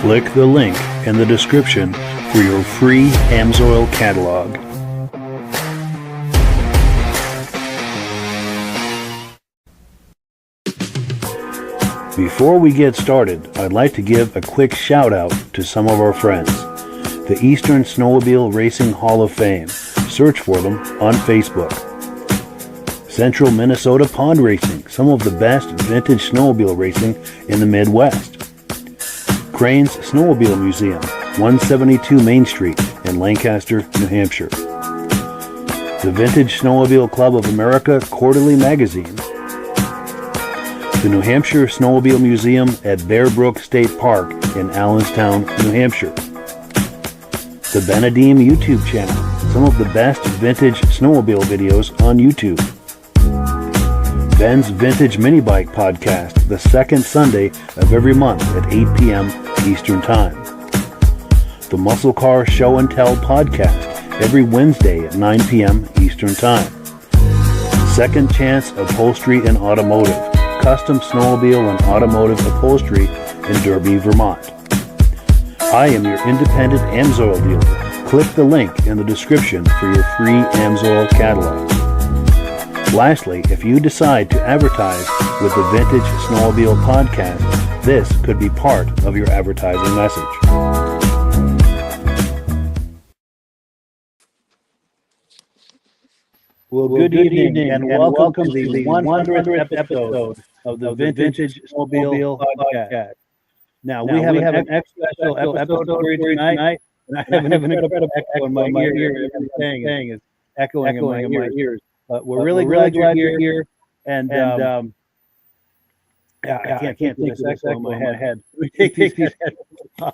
Click the link in the description for your free Amsoil catalog. Before we get started, I'd like to give a quick shout out to some of our friends. The Eastern Snowmobile Racing Hall of Fame. Search for them on Facebook. Central Minnesota Pond Racing, some of the best vintage snowmobile racing in the Midwest. Crane's Snowmobile Museum, 172 Main Street in Lancaster, New Hampshire. The Vintage Snowmobile Club of America Quarterly Magazine. The New Hampshire Snowmobile Museum at Bear Brook State Park in Allenstown, New Hampshire. The Benadim YouTube channel, some of the best vintage snowmobile videos on YouTube. Ben's Vintage Mini Bike Podcast, the second Sunday of every month at 8 p.m. Eastern Time. The Muscle Car Show and Tell Podcast, every Wednesday at 9 p.m. Eastern Time. Second Chance Upholstery and Automotive, custom snowmobile and automotive upholstery in Derby, Vermont. I am your independent Amsoil dealer. Click the link in the description for your free Amsoil catalog. Lastly, if you decide to advertise with the Vintage Snowmobile Podcast, this could be part of your advertising message. Well, good evening and welcome to the 100th episode of the Vintage Snowmobile Podcast. Now, we have an extra special episode for you tonight, and I have an incredible echo in my ear. Everything is echoing in my ears. But we're really glad you're here, and I can't take this echo in my head. We take these headphones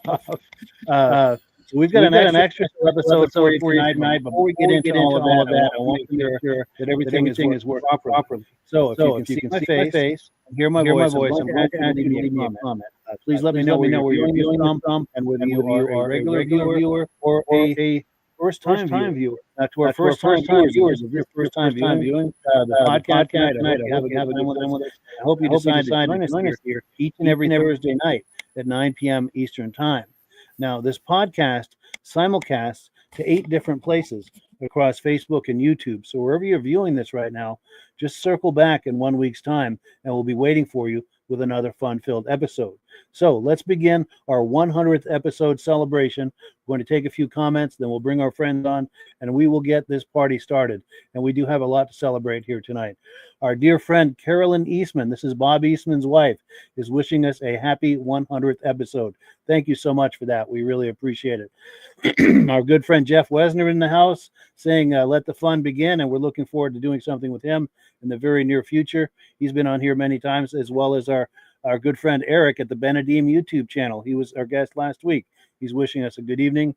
off. So we've got an extra episode for you tonight. Before we get into all of that, I want to make sure that everything is working properly. So if you can see my face, hear my voice, I'm going to ask you to leave me a comment. Please let me know where you're viewing from, and whether you are a regular viewer or a first-time viewer. To our first-time viewers, if you're first-time viewing the podcast tonight, I hope you have a good time with us. I hope you decide to join us here each and every Thursday night at 9 p.m. Eastern Time. Now, this podcast simulcasts to 8 different places across Facebook and YouTube. So wherever you're viewing this right now, just circle back in 1 week's time, and we'll be waiting for you with another fun-filled episode. So let's begin our 100th episode celebration. We're going to take a few comments, then we'll bring our friends on, and we will get this party started. And we do have a lot to celebrate here tonight. Our dear friend Carolyn Eastman, this is Bob Eastman's wife, is wishing us a happy 100th episode. Thank you so much for that. We really appreciate it. Our good friend Jeff Wesner in the house saying, let the fun begin, and we're looking forward to doing something with him in the very near future. He's been on here many times, as well as our good friend Eric at the Benadim YouTube channel. He was our guest last week. He's wishing us a good evening.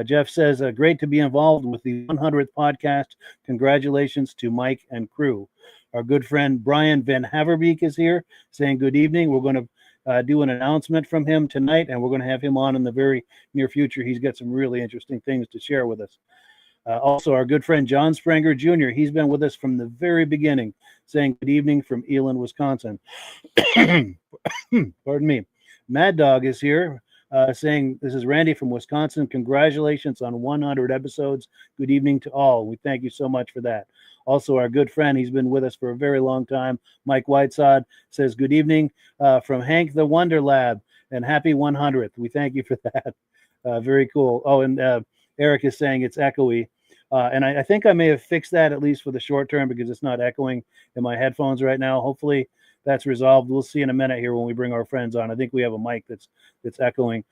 Jeff says, great to be involved with the 100th podcast. Congratulations to Mike and crew. Our good friend Brian Van Haverbeek is here saying good evening. We're going to do an announcement from him tonight, and we're going to have him on in the very near future. He's got some really interesting things to share with us. Also, our good friend John Spranger Jr., he's been with us from the very beginning, saying good evening from Eland, Wisconsin. Pardon me. Mad Dog is here saying, this is Randy from Wisconsin. Congratulations on 100 episodes. Good evening to all. We thank you so much for that. Also, our good friend, he's been with us for a very long time, Mike Whiteside, says good evening from Hank the Wonder Lab and happy 100th. We thank you for that. Very cool. Oh, and Eric is saying it's echoey. And I think I may have fixed that, at least for the short term, because it's not echoing in my headphones right now. Hopefully that's resolved. We'll see in a minute here when we bring our friends on. I think we have a mic that's echoing.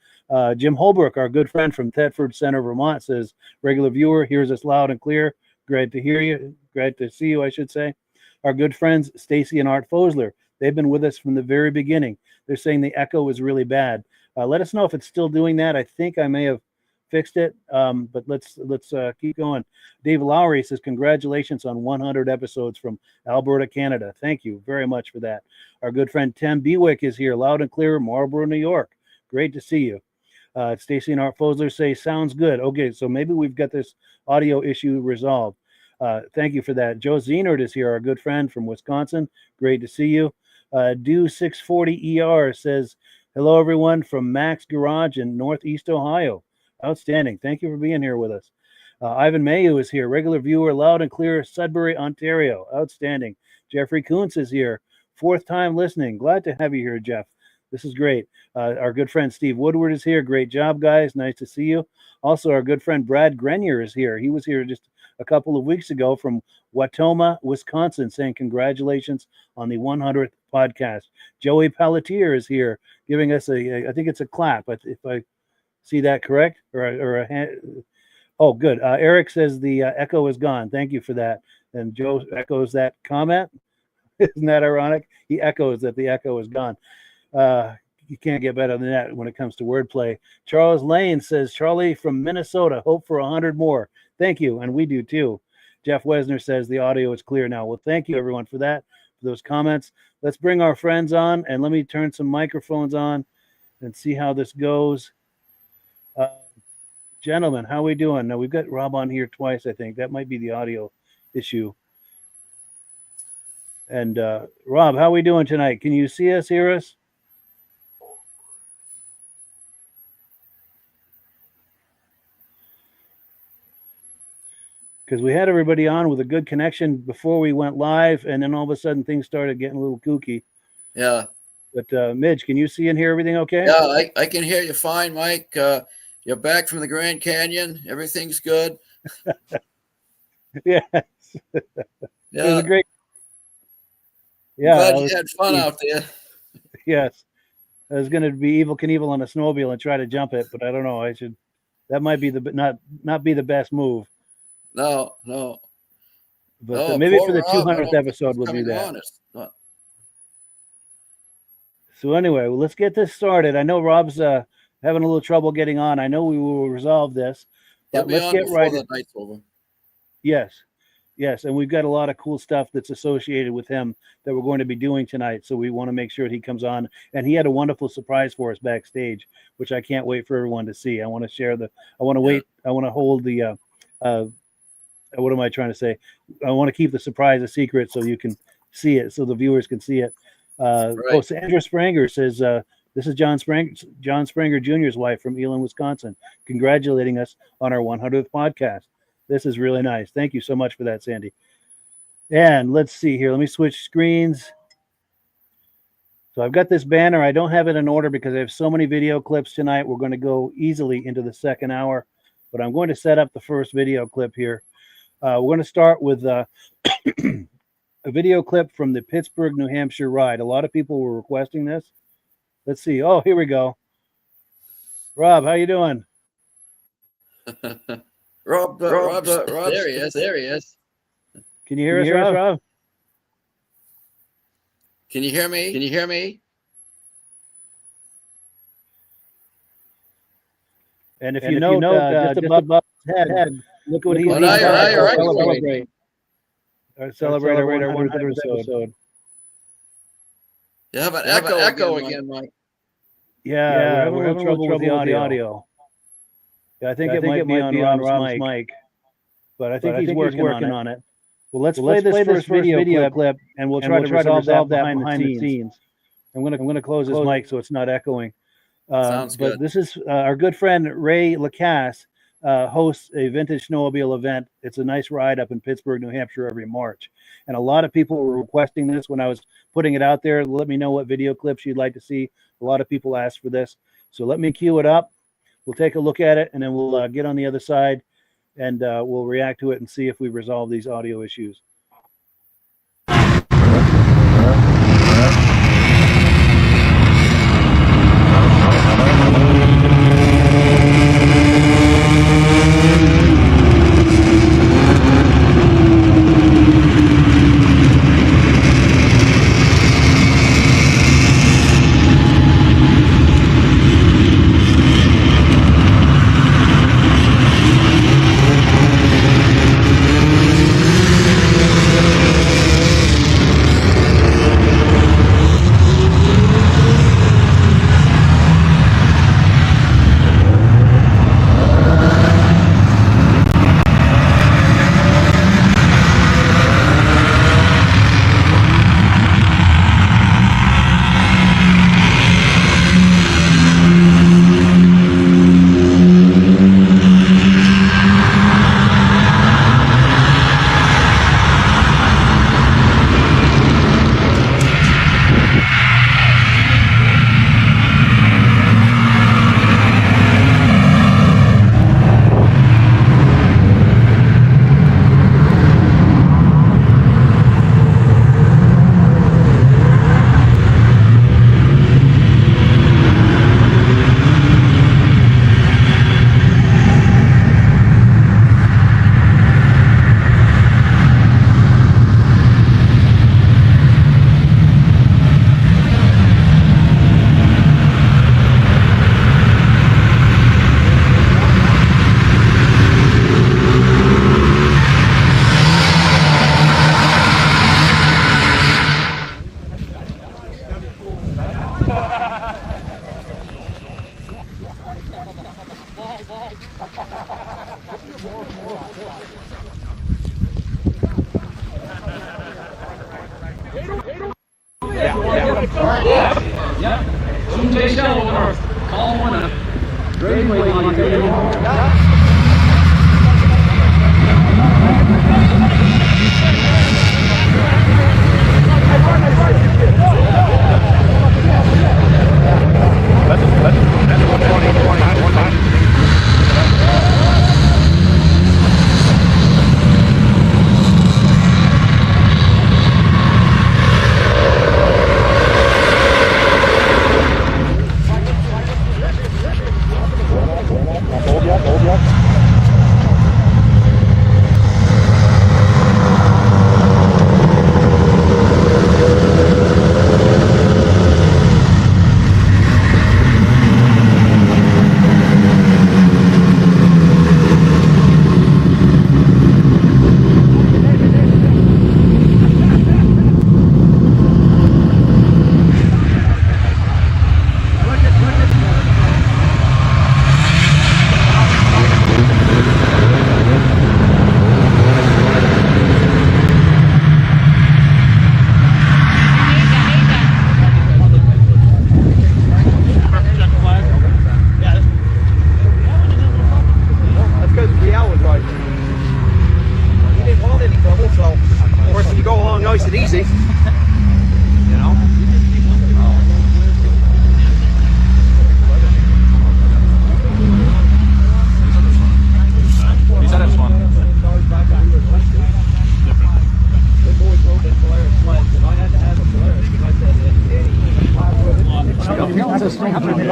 Jim Holbrook, our good friend from Thetford Center, Vermont, says, regular viewer, hears us loud and clear. Great to hear you. Great to see you, I should say. Our good friends, Stacy and Art Fosler, they've been with us from the very beginning. They're saying the echo is really bad. Let us know if it's still doing that. I think I may have fixed it, but let's keep going. Dave Lowry says, congratulations on 100 episodes from Alberta, Canada. Thank you very much for that. Our good friend Tim Bewick is here, loud and clear, Marlborough, New York. Great to see you. Stacy and Art Fosler say, sounds good. Okay, so maybe we've got this audio issue resolved. Thank you for that. Joe Zenert is here, our good friend from Wisconsin. Great to see you. Do 640 ER says, Hello, everyone from Mac's Garage in Northeast Ohio. Outstanding. Thank you for being here with us. Ivan Mayu is here, regular viewer, loud and clear, Sudbury, Ontario. Outstanding. Jeffrey Kuntz is here, fourth time listening. Glad to have you here, Jeff. This is great. Our good friend Steve Woodward is here. Great job, guys. Nice to see you. Also, our good friend Brad Grenier is here. He was here just a couple of weeks ago from Watoma, Wisconsin, saying congratulations on the 100th podcast. Joey Pelletier is here, giving us I think it's a clap, if I see that correct, or a hand. Oh, good. Eric says the echo is gone. Thank you for that. And Joe echoes that comment. Isn't that ironic? He echoes that the echo is gone. You can't get better than that when it comes to wordplay. Charles Lane says, Charlie from Minnesota, hope for 100 more. Thank you, and we do too. Jeff Wesner says the audio is clear now. Well, thank you, everyone, for that, for those comments. Let's bring our friends on, and let me turn some microphones on and see how this goes. Gentlemen, how are we doing? Now, we've got Rob on here twice, I think. That might be the audio issue. And Rob, how are we doing tonight? Can you see us, hear us? Because we had everybody on with a good connection before we went live, and then all of a sudden things started getting a little kooky. Yeah. But Midge, can you see and hear everything okay? Yeah, I can hear you fine, Mike. You're back from the Grand Canyon. Everything's good. Yes. Yeah. It was a great. Yeah. Glad you had fun out there. Yes. I was going to be Evel Knievel on a snowmobile and try to jump it, but I don't know. That might be not be the best move. No. But maybe for the 200th episode, we'll do that. So anyway, let's get this started. I know Rob's having a little trouble getting on. I know we will resolve this. But let's get right. The night's over. Yes, and we've got a lot of cool stuff that's associated with him that we're going to be doing tonight. So we want to make sure that he comes on. And he had a wonderful surprise for us backstage, which I can't wait for everyone to see. I want to share I want to hold the what am I trying to say? I want to keep the surprise a secret so you can see it, so the viewers can see it. Right. Oh, Sandra Spranger says, this is John Spranger Jr.'s wife from Elon, Wisconsin, congratulating us on our 100th podcast. This is really nice. Thank you so much for that, Sandy. And let's see here. Let me switch screens. So I've got this banner. I don't have it in order because I have so many video clips tonight. We're going to go easily into the second hour, but I'm going to set up the first video clip here. We're going to start with a video clip from the Pittsburgh, New Hampshire ride. A lot of people were requesting this. Let's see. Oh, here we go. Rob, how you doing? Rob, there he is. Can you hear us, Rob? Can you hear me? And if you note, just above his head, look what he's doing. Celebrate our 100th episode. You have an echo again, Mike. Yeah, we're having trouble with the audio. Yeah, I think it might be on Rob's mic, but I think he's working on it. Well, let's play this first video clip, and we'll try to resolve that behind the scenes. I'm gonna close this mic so it's not echoing. Sounds good. But this is our good friend Ray Lacasse hosts a vintage snowmobile event. It's a nice ride up in Pittsburgh, New Hampshire every March. And a lot of people were requesting this when I was putting it out there. Let me know what video clips you'd like to see. A lot of people asked for this. So let me cue it up. We'll take a look at it, and then we'll get on the other side, and we'll react to it and see if we resolve these audio issues. Yeah. Tuesday show or call one up. Great way on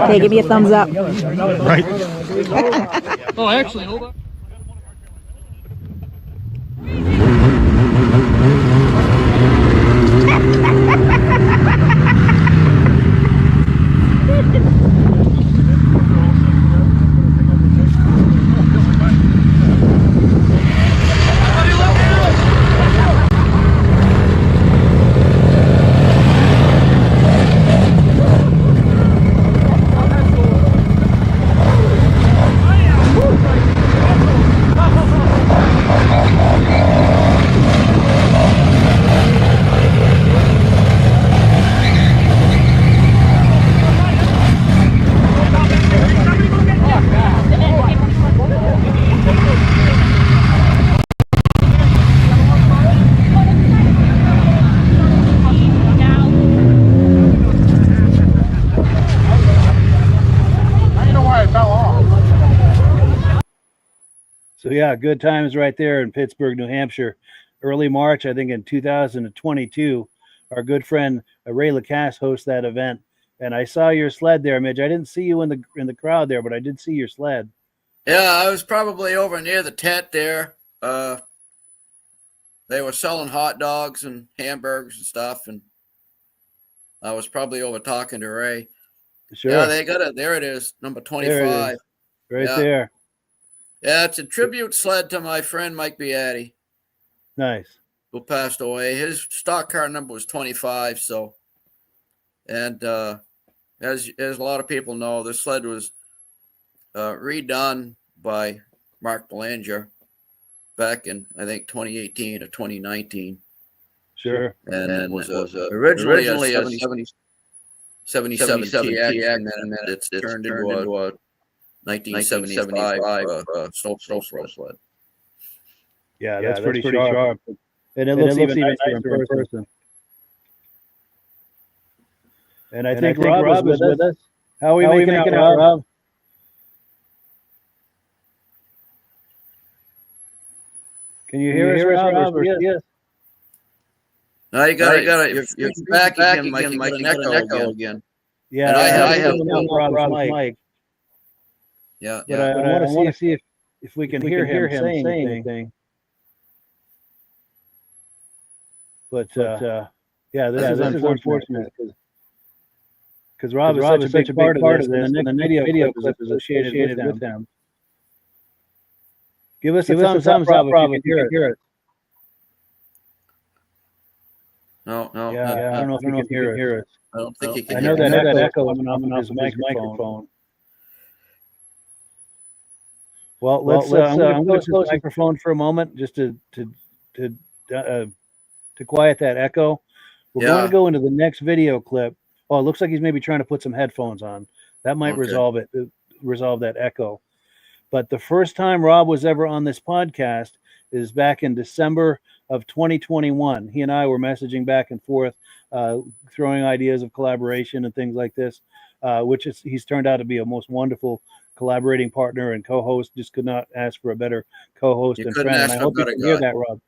Hey, give me a thumbs up. Right. Oh, actually, hold on. So yeah, good times right there in Pittsburgh, New Hampshire. Early March, I think in 2022, our good friend Ray Lacasse hosts that event. And I saw your sled there, Midge. I didn't see you in the crowd there, but I did see your sled. Yeah, I was probably over near the tent there. They were selling hot dogs and hamburgers and stuff, and I was probably over talking to Ray. Sure. Yeah, they got it. There it is, number 25. Right there. Yeah, it's a tribute sled to my friend Mike Beatty. Nice. Who passed away. His stock car number was 25. So, and as a lot of people know, this sled was redone by Mark Belanger back in, I think, 2018 or 2019. Sure. And it was originally a 77 TX, and then it's turned into a 1975 snow sled. Yeah, that's pretty sharp. And it looks even nicer in person. And I think Rob is with us. How are we making out, Rob? Can you hear us, Rob? Yes. No, you got it. You're back again, Mike. You got an echo again. Yeah, and I have Rob's mic. Yeah, but I want to see if we can hear him saying anything. But yeah, this is unfortunate because Rob is such a big part of this, and the video clip is associated with him. Give us a thumbs up, Rob, if you can hear it. No. Yeah, I don't know if you can hear it. I don't think he can. I know that echo coming off his microphone. Well, let's. I'm going to close the microphone for a moment, just to quiet that echo. We're going to go into the next video clip, Oh, it looks like he's maybe trying to put some headphones on. That might resolve that echo. But the first time Rob was ever on this podcast is back in December of 2021. He and I were messaging back and forth, throwing ideas of collaboration and things like this, he's turned out to be a most wonderful collaborating partner and co-host. Just could not ask for a better co-host and friend. And I hope you can hear that, Rob.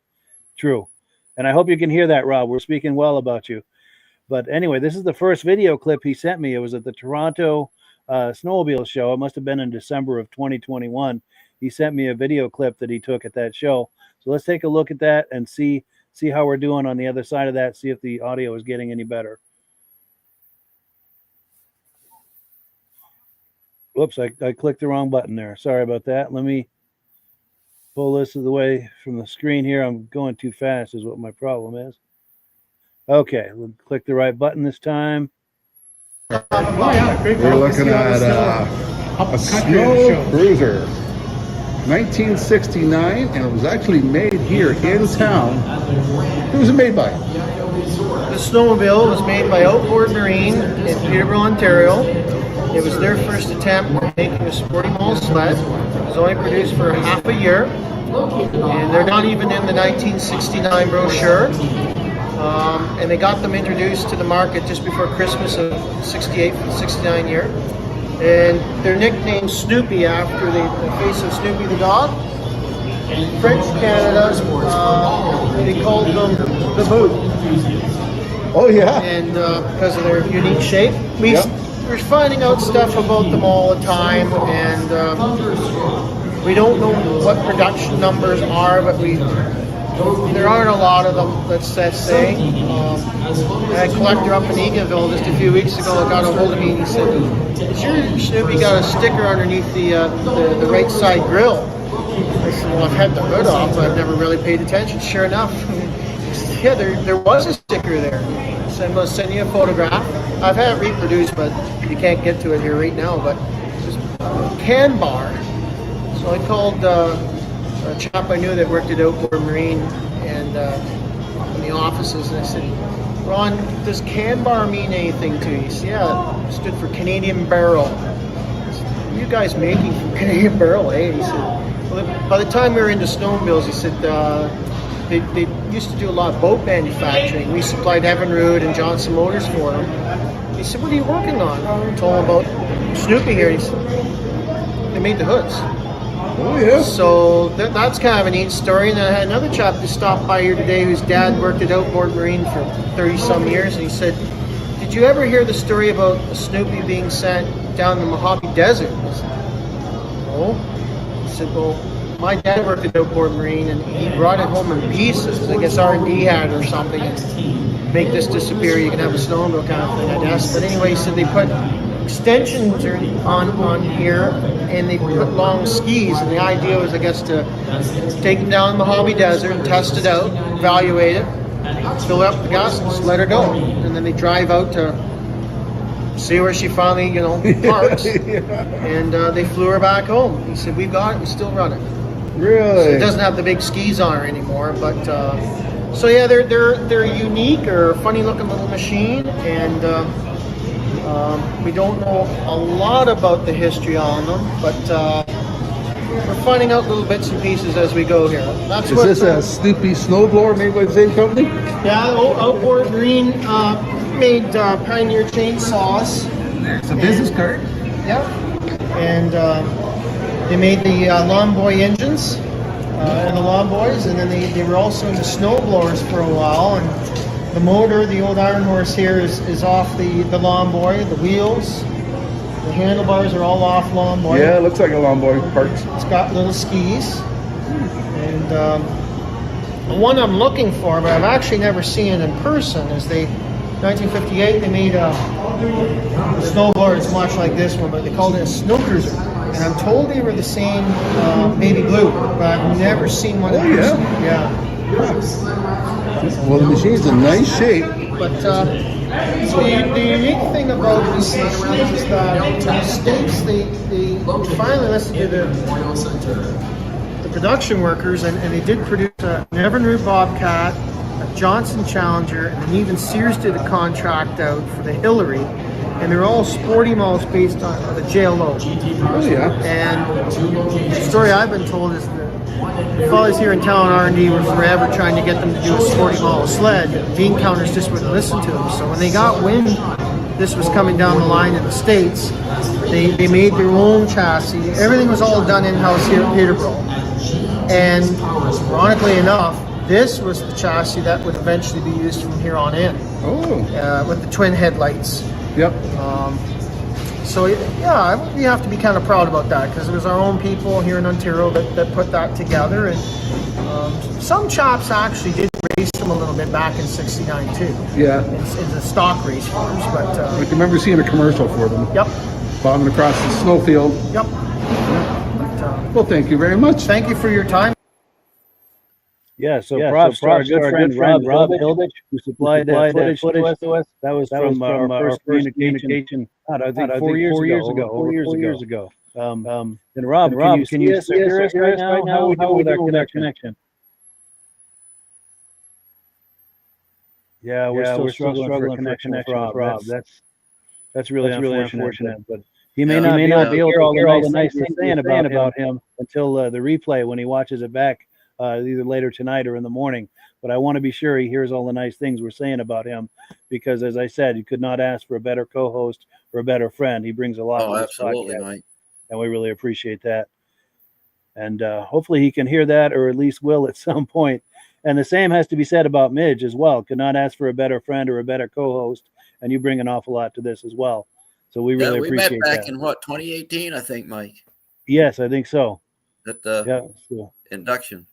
True. And I hope you can hear that, Rob. We're speaking well about you. But anyway, this is the first video clip he sent me. It was at the Toronto Snowmobile show. It must have been in December of 2021. He sent me a video clip that he took at that show. So let's take a look at that and see how we're doing on the other side of that, see if the audio is getting any better. Whoops, I clicked the wrong button there. Sorry about that. Let me pull this away from the screen here. I'm going too fast is what my problem is. Okay, we'll click the right button this time. We're looking at a snow cruiser, 1969, and it was actually made here in town. Who was it made by? The snowmobile was made by Outboard Marine in Peterborough, Ontario. It was their first attempt at making a sporty model sled. It was only produced for half a year, and they're not even in the 1969 brochure. And they got them introduced to the market just before Christmas of 68 for the 69 year. And they're nicknamed Snoopy after the face of Snoopy the dog. In French Canada, they called them the Boot. Oh yeah. And because of their unique shape. We're finding out stuff about them all the time, and we don't know what production numbers are, but there aren't a lot of them, let's say. I had a collector up in Eganville just a few weeks ago got a hold of me and he said, "Sure, Snoopy got a sticker underneath the right side grill." I said, "Well, I've had the hood off, but I've never really paid attention." Sure enough, he said, "Yeah, there was a sticker there." I said, "I'm going to send you a photograph." I've had it reproduced, but you can't get to it here right now. But it's can bar. So I called a chap I knew that worked at Outboard Marine and in the offices, and I said, "Ron, does can bar mean anything to you?" He said, "Yeah, it stood for Canadian Barrel." I said, "What are you guys making from Canadian Barrel, eh?" He said, "Well, by the time we were into snowmobiles," he said, they used to do a lot of boat manufacturing. We supplied Evinrude and Johnson Motors for them." He said, "What are you working on?" I told him about Snoopy here. He said, "They made the hoods." Oh yeah. So that's kind of a neat story. And then I had another chap who stopped by here today whose dad worked at Outboard Marine for 30-some years, and he said, "Did you ever hear the story about Snoopy being sent down the Mojave Desert?" I said, "No." He said, "Well, my dad worked at Outboard Marine, and he brought it home in pieces. I guess R&D had it or something. And make this disappear, you can have a snowmobile kind of thing, I guess." But anyway, he said they put extensions on here, and they put long skis, and the idea was, I guess, to take them down the Mojave Desert and test it out, evaluate it, fill up the gas, and just let her go. And then they drive out to see where she finally, parks. And they flew her back home. He said, "We've got it, we still run it." Really? So it doesn't have the big skis on her anymore, but so yeah, they're unique or funny looking little machine, and we don't know a lot about the history on them, but we're finding out little bits and pieces as we go here. Is this a Snoopy snowblower made by the same company? Yeah, Outboard Marine made Pioneer chainsaws. It's a business card. Yeah, and they made the Lawn Boy engines and the Lawn Boys, and then they were also into snowblowers for a while. And the motor, the old Iron Horse here, is off the Lawn Boy. The wheels, the handlebars are all off Lawn Boy. Yeah, it looks like a Lawn Boy parts. It's got little skis, and the one I'm looking for, but I've actually never seen it in person, is 1958 they made a snowblower. It's much like this one, but they called it a snow cruiser. And I'm told they were the same baby blue, but I've never seen one. Oh yeah. Yeah. Well, the machine's in nice shape. But the unique thing about these machines is that in the States, they finally listened to the production workers, and they did produce an Evinrude Bobcat, a Johnson Challenger, and then even Sears did a contract out for the Hillary, and they're all sporty models based on the JLO. Oh yeah. And the story I've been told is the fellas here in town, R&D, were forever trying to get them to do a sporty model sled. Bean counters just wouldn't listen to them. So when they got wind this was coming down the line in the States, they made their own chassis. Everything was all done in-house here at Peterborough. And ironically enough, this was the chassis that would eventually be used from here on in. Oh. With the twin headlights. Yep. So yeah, we have to be kind of proud about that, because it was our own people here in Ontario that put that together. And some shops actually did race them a little bit back in '69 too. Yeah. In the stock race forms, but I can remember seeing a commercial for them. Yep. Bobbing across the snowfield. Yep. But, well, thank you very much. Thank you for your time. Yeah, so props to our good friend Rob Hilditch, who supplied that footage to us. That was from our first communication, I think 4 years ago. And Rob, can you hear us right now? How are we doing with our connection? Yeah, we're still struggling for a connection with Rob. That's really unfortunate. But he may not be able to hear all the nice things saying about him until the replay when he watches it back. Either later tonight or in the morning, but I want to be sure he hears all the nice things we're saying about him, because as I said, you could not ask for a better co-host or a better friend. He brings a lot to this podcast, Mike. And we really appreciate that. And hopefully he can hear that, or at least will at some point. And the same has to be said about Midge as well. Could not ask for a better friend or a better co-host, and you bring an awful lot to this as well. So we really appreciate that. We met back in 2018, I think, Mike. Yes, I think so. At the induction,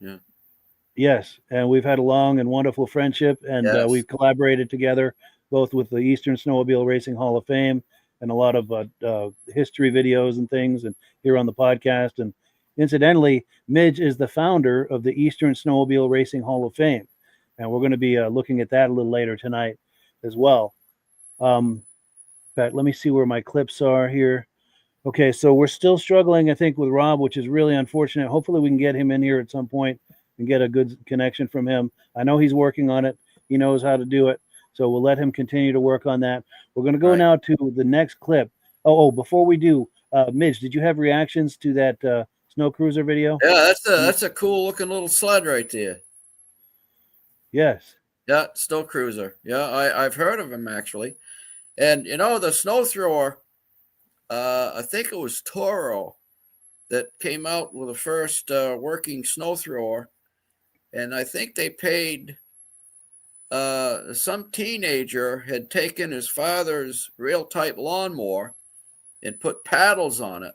Yes, and we've had a long and wonderful friendship, and we've collaborated together, both with the Eastern Snowmobile Racing Hall of Fame and a lot of history videos and things, and here on the podcast. And incidentally, Midge is the founder of the Eastern Snowmobile Racing Hall of Fame, and we're going to be looking at that a little later tonight as well. But let me see where my clips are here. Okay, so we're still struggling, I think, with Rob, which is really unfortunate. Hopefully we can get him in here at some point and get a good connection from him. I know he's working on it. He knows how to do it. So we'll let him continue to work on that. We're going to go now to the next clip. Before we do, Midge, did you have reactions to that Snow Cruiser video? Yeah, that's a cool looking little sled right there. Yes. Yeah, Snow Cruiser. Yeah, I've heard of him actually. And, the snow thrower, I think it was Toro that came out with the first working snow thrower. And I think they paid some teenager had taken his father's rail type lawnmower and put paddles on it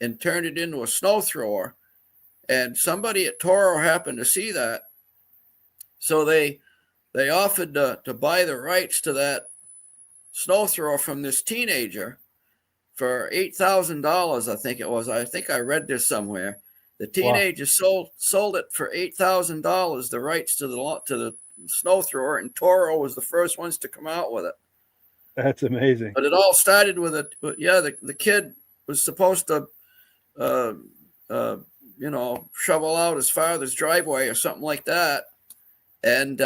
and turned it into a snow thrower. And somebody at Toro happened to see that. So they offered to buy the rights to that snow thrower from this teenager for $8,000, I think it was. I think I read this somewhere. The teenager sold it for $8,000, the rights to the snow thrower, and Toro was the first ones to come out with it. That's amazing. But it all started with the kid was supposed to, shovel out his father's driveway or something like that, and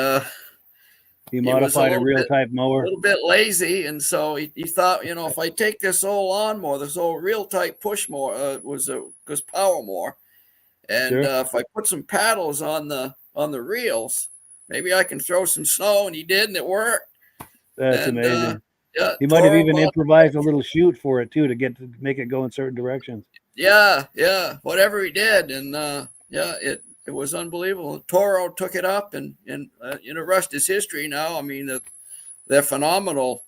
he modified a real type mower. A little bit lazy, and so he thought, if I take this old lawnmower, this old real type push mower was power mower, and if I put some paddles on the reels, maybe I can throw some snow. And he did, and it worked. That's amazing. He might have even improvised a little chute for it too to make it go in certain directions. Yeah, whatever he did, and it was unbelievable. Toro took it up, and the rest is history now. I mean, they're phenomenal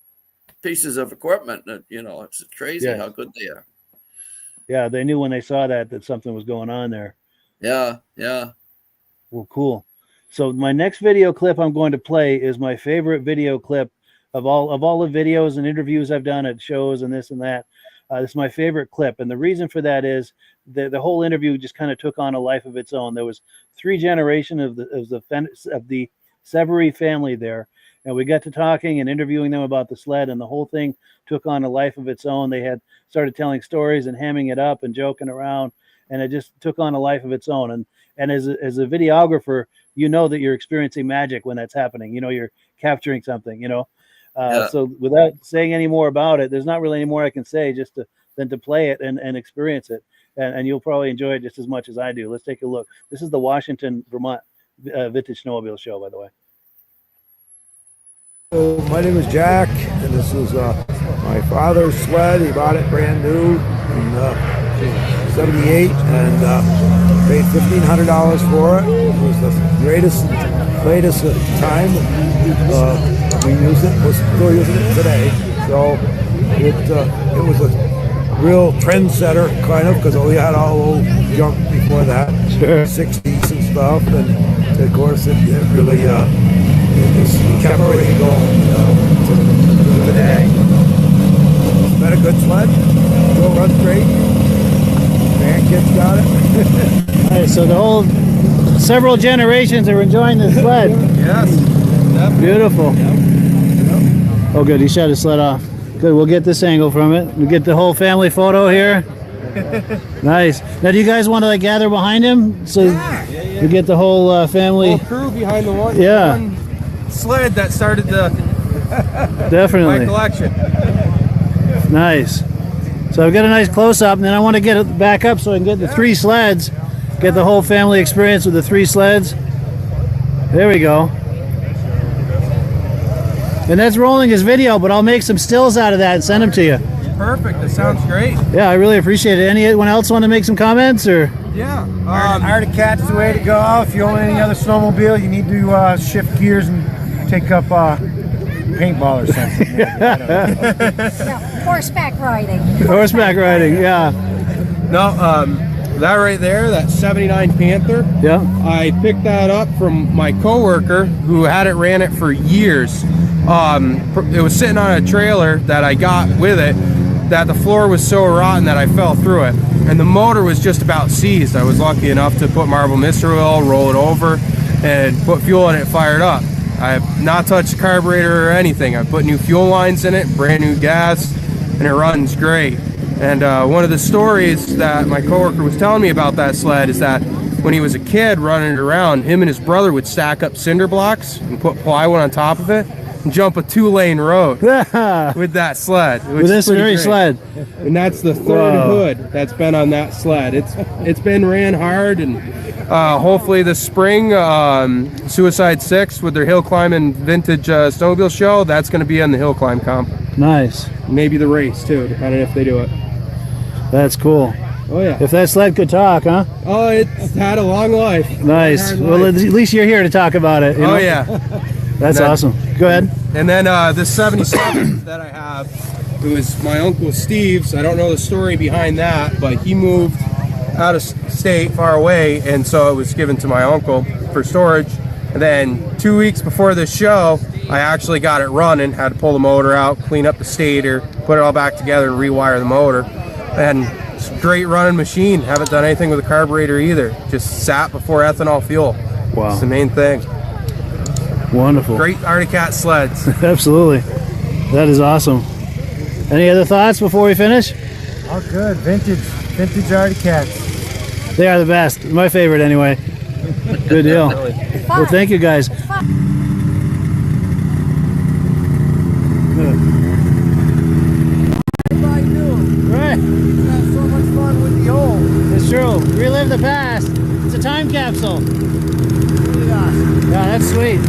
pieces of equipment. It's crazy how good they are. Yeah, they knew when they saw that something was going on there. Yeah. Well, cool. So my next video clip I'm going to play is my favorite video clip of all the videos and interviews I've done at shows and this and that. This is my favorite clip, and the reason for that is the whole interview just kind of took on a life of its own. There was 3 generations of the Severy family there, and we got to talking and interviewing them about the sled, and the whole thing took on a life of its own. They had started telling stories and hamming it up and joking around, and it just took on a life of its own. And as a videographer, you know that you're experiencing magic when that's happening. You know, you're capturing something, you know. So without saying any more about it, there's not really any more I can say than to play it and experience it. And you'll probably enjoy it just as much as I do. Let's take a look. This is the Washington, Vermont Vintage Snowmobile Show, by the way. So my name is Jack, and this is my father's sled. He bought it brand new in '78, and paid $1,500 for it. It was the greatest, latest time. We use it. We're still using it today. So it was a real trendsetter, kind of, because we had all old junk before that, Sure. 60s and stuff, and of course it really it's kept everything going to today. It's been a good sled. Still runs great. Grandkids got it. All right, so the whole several generations are enjoying this sled. Yes. Beautiful. Oh, good. He shut his sled off. Good. We'll get this angle from it. We'll get the whole family photo here. Nice. Now, do you guys want to like gather behind him so we get the whole family? Whole crew behind the one, Yeah. one sled that started my Definitely. collection. Nice. So I've got a nice close-up, and then I want to get it back up so I can get the three sleds, get the whole family experience with the three sleds. There we go. And that's rolling his video, but I'll make some stills out of that and send them to you. Perfect. That sounds great. Yeah, I really appreciate it. Anyone else want to make some comments, or? Yeah. Arctic Cat's the way to go. If you own any other snowmobile, you need to shift gears and take up paintball or something. Yeah, horseback riding. Horseback riding, yeah. No, that right there, that 79 Panther, Yeah. I picked that up from my coworker who ran it for years. It was sitting on a trailer that I got with it, that the floor was so rotten that I fell through it. And the motor was just about seized. I was lucky enough to put marble mystery oil, roll it over, and put fuel in it, fired up. I have not touched the carburetor or anything. I put new fuel lines in it, brand new gas, and it runs great. And one of the stories that my coworker was telling me about that sled is that when he was a kid running it around, him and his brother would stack up cinder blocks and put plywood on top of it and jump a 2-lane road with that sled. With this very sled. And that's the third hood that's been on that sled. It's been ran hard, and hopefully this spring, Suicide 6 with their hill climbing vintage snowmobile show, that's going to be on the hill climb comp. Nice. Maybe the race too, depending if they do it. That's cool. Oh yeah. If that sled could talk, huh? Oh, it's had a long life. Nice. Well, at least you're here to talk about it. You know? Oh yeah. That's awesome. Go ahead. And then this 77 that I have, it was my Uncle Steve's. I don't know the story behind that, but he moved out of state, far away, and so it was given to my uncle for storage. And then 2 weeks before this show, I actually got it running, had to pull the motor out, clean up the stator, put it all back together, and rewire the motor. And it's a great running machine. Haven't done anything with the carburetor either. Just sat before ethanol fuel. Wow. It's the main thing. Wonderful. Great Arctic Cat sleds. Absolutely. That is awesome. Any other thoughts before we finish? Oh, good. Vintage Arctic Cats. They are the best. My favorite anyway. Good deal. Well, thank you guys. Right. Had so much fun with the old. It's true. Relive the past. It's a time capsule. Really awesome. Yeah, that's sweet.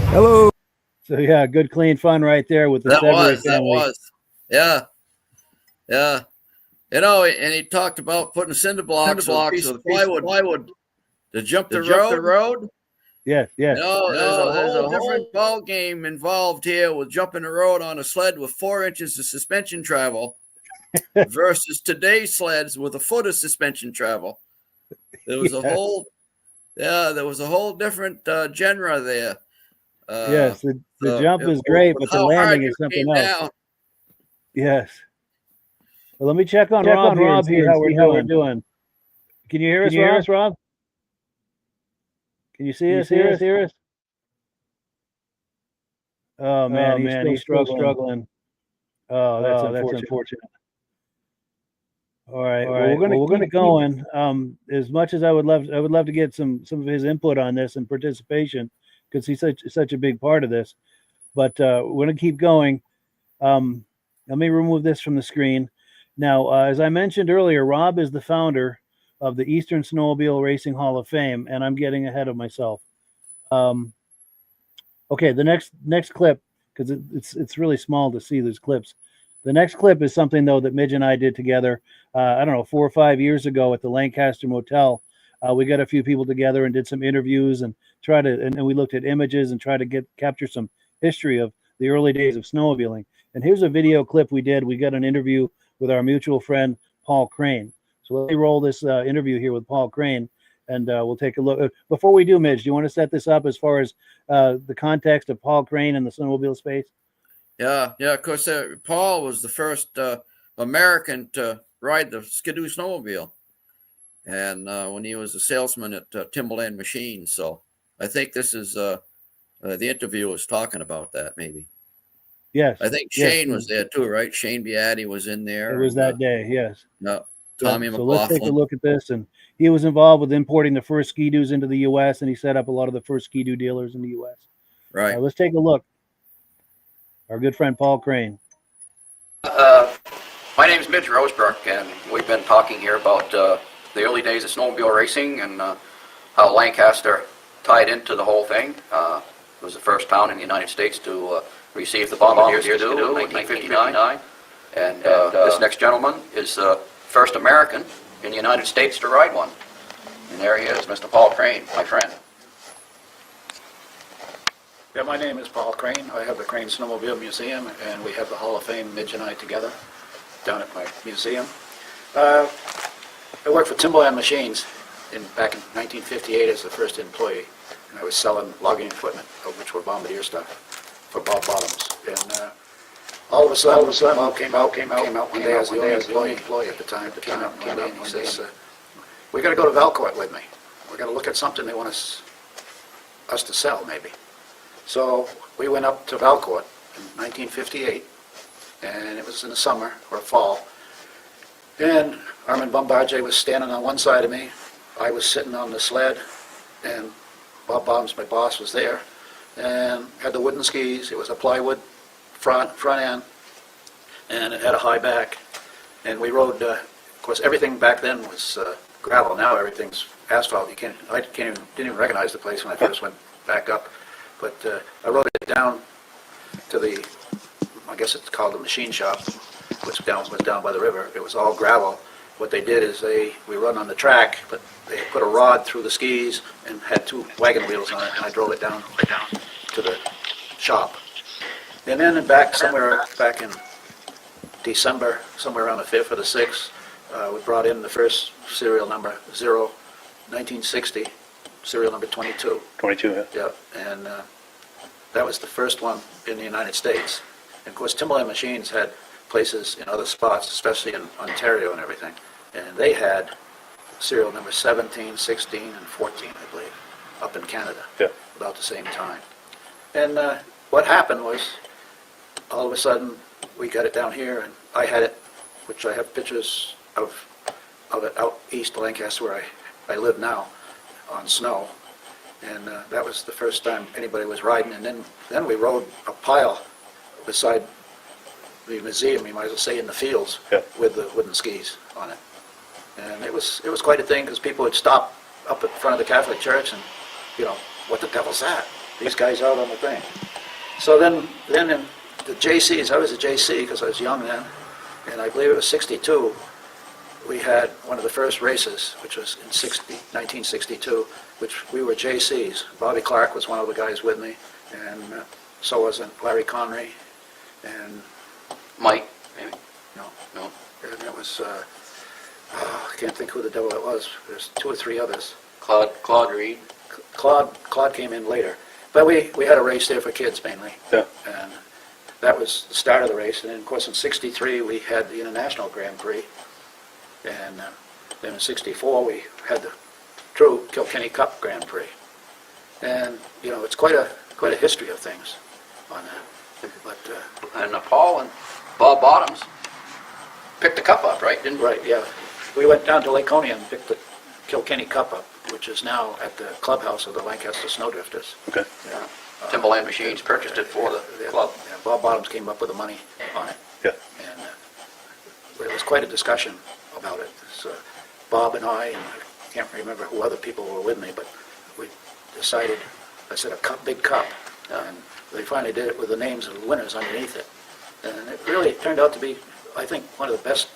Hello. So yeah, good clean fun right there with the That Severy was, that family. was. Yeah. Yeah. You know, and he talked about putting cinder blocks with a piece of plywood to jump the road. Yes, yes. No, there's a different ball game involved here with jumping the road on a sled with 4 inches of suspension travel versus today's sleds with a foot of suspension travel. There was a whole, there was a whole different genre there. Yes, the jump is great, but the landing is something else. Down. Yes. Well, let me check on Rob here and see how we're doing. Can you hear us, Rob? Can you see us? Hear us? Oh man, he's still struggling. Oh, that's unfortunate. All right. Well, we're gonna going. As much as I would love to get some of his input on this and participation, because he's such a big part of this. But we're gonna keep going. Let me remove this from the screen. Now, as I mentioned earlier, Rob is the founder of the Eastern Snowmobile Racing Hall of Fame, and I'm getting ahead of myself. Okay, the next clip, because it's really small to see these clips. The next clip is something though that Midge and I did together. I don't know, 4 or 5 years ago at the Lancaster Motel. We got a few people together and did some interviews and and we looked at images and tried to capture some history of the early days of snowmobiling. And here's a video clip we did. We got an interview with our mutual friend Paul Crane. So let me roll this interview here with Paul Crane, and we'll take a look. Before we do, Midge, do you want to set this up as far as the context of Paul Crane and the snowmobile space? Yeah. Of course, Paul was the first American to ride the Skidoo snowmobile, and when he was a salesman at Timberland Machines. So I think this is the interview was talking about that, maybe. Yes. I think Shane was there too, right? Shane Beatty was in there. It was that day, yes. No, Tommy McLaughlin. So let's take a look at this. And he was involved with importing the first Ski-Doos into the U.S., and he set up a lot of the first Ski-Doo dealers in the U.S. Right. Let's take a look. Our good friend Paul Crane. My name is Midge Rosebrook, and we've been talking here about the early days of snowmobile racing and how Lancaster tied into the whole thing. It was the first town in the United States to receive the Bombardier Skidoo in 1959. And this next gentleman is the first American in the United States to ride one. And there he is, Mr. Paul Crane, my friend. Yeah, my name is Paul Crane. I have the Crane Snowmobile Museum, and we have the Hall of Fame, Midge and I, together down at my museum. I worked for Timberland Machines back in 1958 as the first employee, and I was selling logging equipment, which were Bombardier stuff, for Bob Bottoms. And all of a sudden, Bob came out one day. I was the only employee at the time. Came out one day and he says, "We got to go to Valcourt with me. We got to look at something they want us to sell, maybe." So we went up to Valcourt in 1958, and it was in the summer or fall. And Armand Bombardier was standing on one side of me. I was sitting on the sled, and Bob Bottoms, my boss, was there, and had the wooden skis. It was a plywood front end, and it had a high back. And we rode. Of course, everything back then was gravel. Now everything's asphalt. I didn't even recognize the place when I first went back up. But I rode it down to I guess it's called the machine shop, which was down by the river. It was all gravel. What they did is we run on the track, but they put a rod through the skis and had 2 wagon wheels on it, and I drove it down to the shop. And then back in December, somewhere around the 5th or the 6th, we brought in the first serial number, 1960. Serial number 22. 22, yeah. Yeah, and that was the first one in the United States. And of course, Timberland Machines had places in other spots, especially in Ontario and everything. And they had serial number 17, 16, and 14, I believe, up in Canada, about the same time. And what happened was, all of a sudden, we got it down here, and I had it, which I have pictures of it out east of Lancaster, where I live now, on snow, and that was the first time anybody was riding. And then we rode a pile beside the museum, you might as well say in the fields, with the wooden skis on it. And it was quite a thing, because people would stop up in front of the Catholic Church and, what the devil's that? These guys out on the thing. So then in the JCs, I was a JC because I was young then, and I believe it was 62, we had one of the first races, which was in 1962, which we were JCs. Bobby Clark was one of the guys with me, and so was Larry Connery, and Mike, maybe? No. And it was, I can't think who the devil it was. There's 2 or 3 others. Claude Reed. Claude came in later. But we had a race there for kids mainly. Yeah. And that was the start of the race. And then, of course, in 63, we had the International Grand Prix. And then in 64, we had the true Kilkenny Cup Grand Prix. And, it's quite a history of things on that. But, and Paul and Bob Bottoms picked the cup up, right? Right, yeah. we went down to Laconia and picked the Kilkenny Cup up, which is now at the clubhouse of the Lancaster Snowdrifters. Okay. Yeah. Timberland Machines purchased it for the club. Yeah, Bob Bottoms came up with the money on it. Yeah. And it was quite a discussion about it. So Bob and I can't remember who other people were with me, but we decided, I said a big cup, and they finally did it with the names of the winners underneath it. And it really turned out to be, I think, one of the best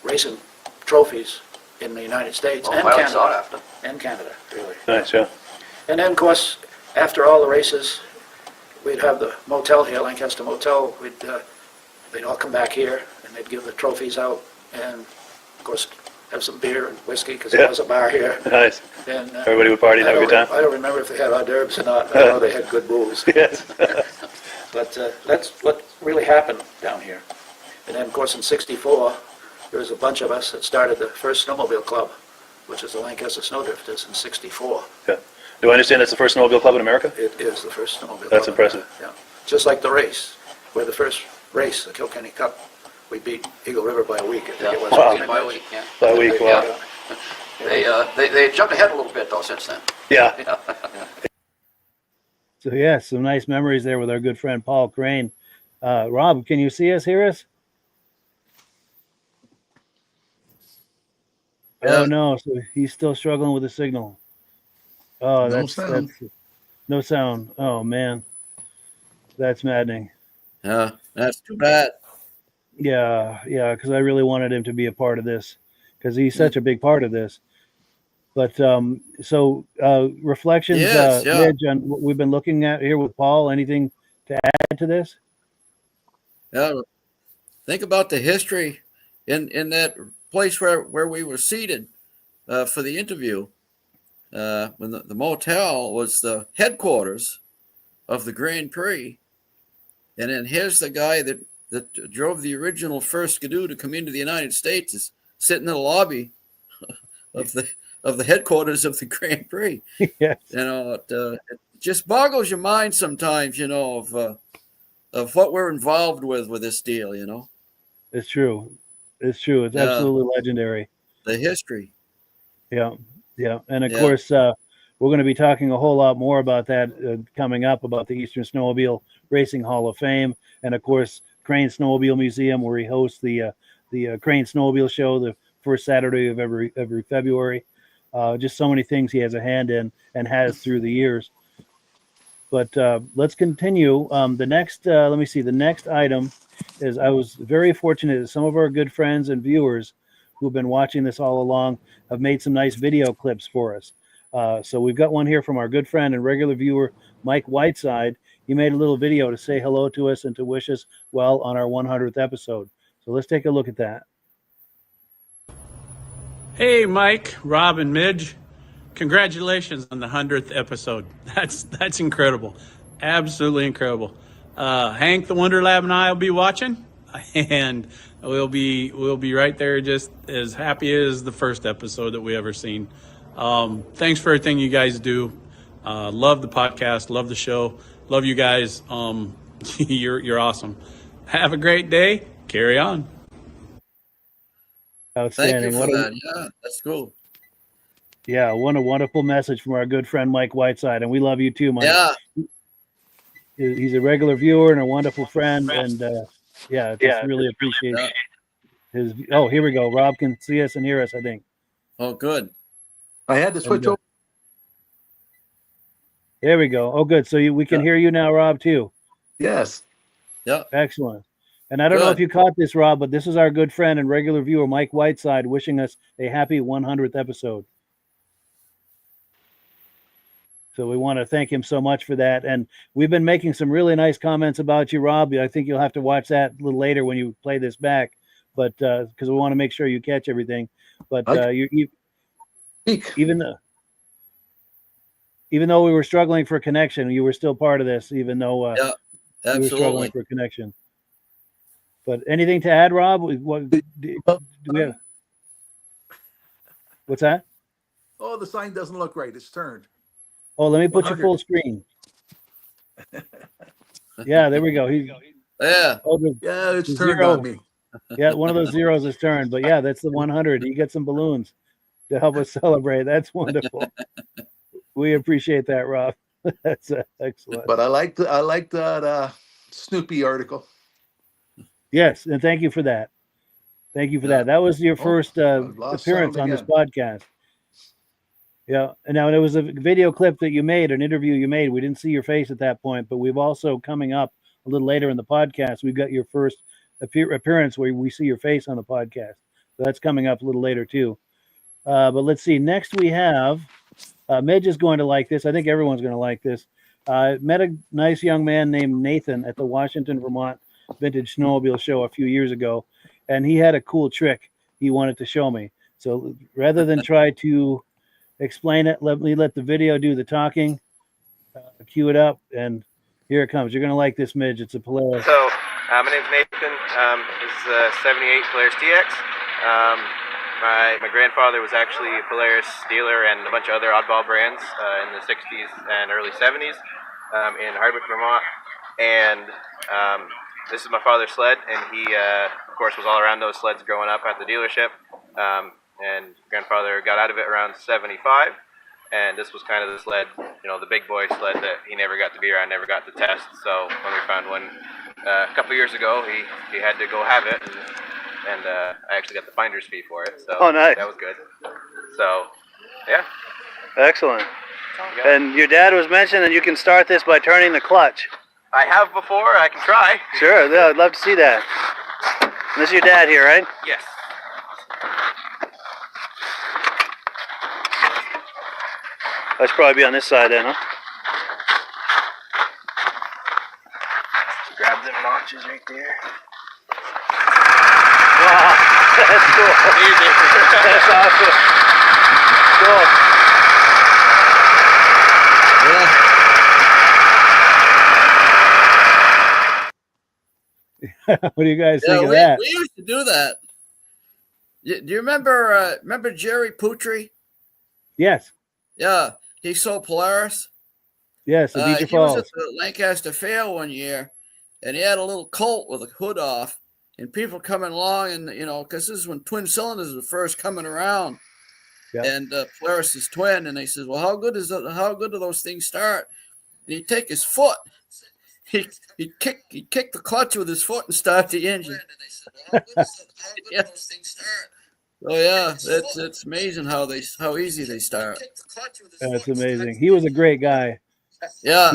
racing trophies in the United States and highly Canada. sought after. And Canada, really. Nice, yeah. And then, of course, after all the races, we'd have the motel here, Lancaster Motel. They'd all come back here, and they'd give the trophies out, and of course, have some beer and whiskey, because there was a bar here. Nice. And Everybody would party and have a good time? I don't remember if they had hors d'oeuvres or not. I know they had good booze. Yes. But that's what really happened down here. And then, of course, in '64, there was a bunch of us that started the first snowmobile club, which is the Lancaster Snowdrifters in '64. Yeah. Do I understand that's the first snowmobile club in America? It is the first snowmobile club. That's impressive. Yeah. Just like the race. We're the first race, the Kilkenny Cup. We beat Eagle River by a week, I think it was. Wow. By a week, yeah. By a week, wow. They jumped ahead a little bit, though, since then. Yeah. So yeah, some nice memories there with our good friend Paul Crane. Rob, can you see us, hear us? Oh no, so he's still struggling with the signal. Oh, that's no sound. Oh man, that's maddening. Yeah, that's too bad. Yeah, because I really wanted him to be a part of this, because he's such a big part of this. But so reflections, Midge, on what we've been looking at here with Paul. Anything to add to this? Yeah, think about the history in that place where we were seated for the interview. When the motel was the headquarters of the Grand Prix, and then here's the guy that drove the original first Skidoo to come into the United States is sitting in the lobby of the headquarters of the Grand Prix. Yes. You know, it just boggles your mind sometimes, you know, of what we're involved with this deal, you know. It's true. It's true. It's absolutely legendary. The history. Yeah. And of course, we're going to be talking a whole lot more about that coming up, about the Eastern Snowmobile Racing Hall of Fame. And of course, Crane Snowmobile Museum, where he hosts the Crane Snowmobile Show, the first Saturday of every February. Just so many things he has a hand in and has through the years. But let's continue. The next, let me see, the next item is, I was very fortunate that some of our good friends and viewers who've been watching this all along have made some nice video clips for us. So we've got one here from our good friend and regular viewer, Mike Whiteside. He made a little video to say hello to us and to wish us well on our 100th episode. So let's take a look at that. Hey, Mike, Rob, and Midge. Congratulations on the 100th episode. That's incredible. Absolutely incredible. Hank the Wonder Lab and I will be watching, and we'll be right there, just as happy as the first episode that we ever seen. Thanks for everything you guys do. Love the podcast, love the show, love you guys. You're awesome. Have a great day. Carry on. Outstanding. Thank you for that. Yeah, that's cool. Yeah, what a wonderful message from our good friend Mike Whiteside, and we love you too, Mike. Yeah. He's a regular viewer and a wonderful friend, and just really appreciate his. Oh, here we go. Rob can see us and hear us, I think. Oh, good. I had to switch over. There we go. Oh, good. So we can hear you now, Rob, too. Yes. Yeah. Excellent. And I don't know if you caught this, Rob, but this is our good friend and regular viewer, Mike Whiteside, wishing us a happy 100th episode. So we want to thank him so much for that. And we've been making some really nice comments about you, Rob. I think you'll have to watch that a little later when you play this back, but because we want to make sure you catch everything. But even though we were struggling for connection, you were still part of this, even though we were struggling for connection. But anything to add, Rob? What do we have? What's that? Oh, the sign doesn't look right. It's turned. Oh, let me put you full screen. Yeah, there we go. Yeah. Oh, it's turned on me. Yeah, one of those zeros is turned, but yeah, that's the 100. You get some balloons to help us celebrate. That's wonderful. We appreciate that, Rob. That's excellent. But I like that Snoopy article. Yes, and thank you for that. Thank you for that. That was your first appearance on this podcast. Yeah, and now it was a video clip that you made, an interview you made. We didn't see your face at that point, but we've also coming up a little later in the podcast. We've got your first appearance where we see your face on the podcast. So that's coming up a little later too. But let's see. Next we have Midge is going to like this. I think everyone's going to like this. Met a nice young man named Nathan at the Washington, Vermont Vintage Snowmobile show a few years ago, and he had a cool trick he wanted to show me. So rather than try to explain it, let the video do the talking. Cue it up, and here it comes. You're going to like this, Midge. It's a Polaris. So my name's Nathan. This is a 78 Polaris TX. My grandfather was actually a Polaris dealer and a bunch of other oddball brands in the 60s and early 70s in Hardwick, Vermont. And this is my father's sled, and he, of course, was all around those sleds growing up at the dealership. And grandfather got out of it around 75, and this was kind of the sled, the big boy sled that he never got to be around, never got to test. So when we found one a couple years ago, he had to go have it, and I actually got the finder's fee for it. So nice. That was good. So, yeah. Excellent. And your dad was mentioned, and you can start this by turning the clutch. I have before. I can try. Sure, yeah, I'd love to see that. And this is your dad here, right? Yes. I should probably be on this side then, huh? Grab them notches right there. Wow, that's cool. Easy. That's awesome. Cool. What do you guys think of that? We used to do that. Do you remember Jerry Putri? Yes. Yeah, he sold Polaris. Yes, He was at the Lancaster Fair one year, and he had a little Colt with a hood off, and people coming along, and because this is when twin cylinders were first coming around, and Polaris is twin, and they says, "Well, how good do those things start?" And he'd take his foot, he'd kick the clutch with his foot and start the engine. Oh yeah, it's amazing how easy they start. That's amazing. He was a great guy. Yeah.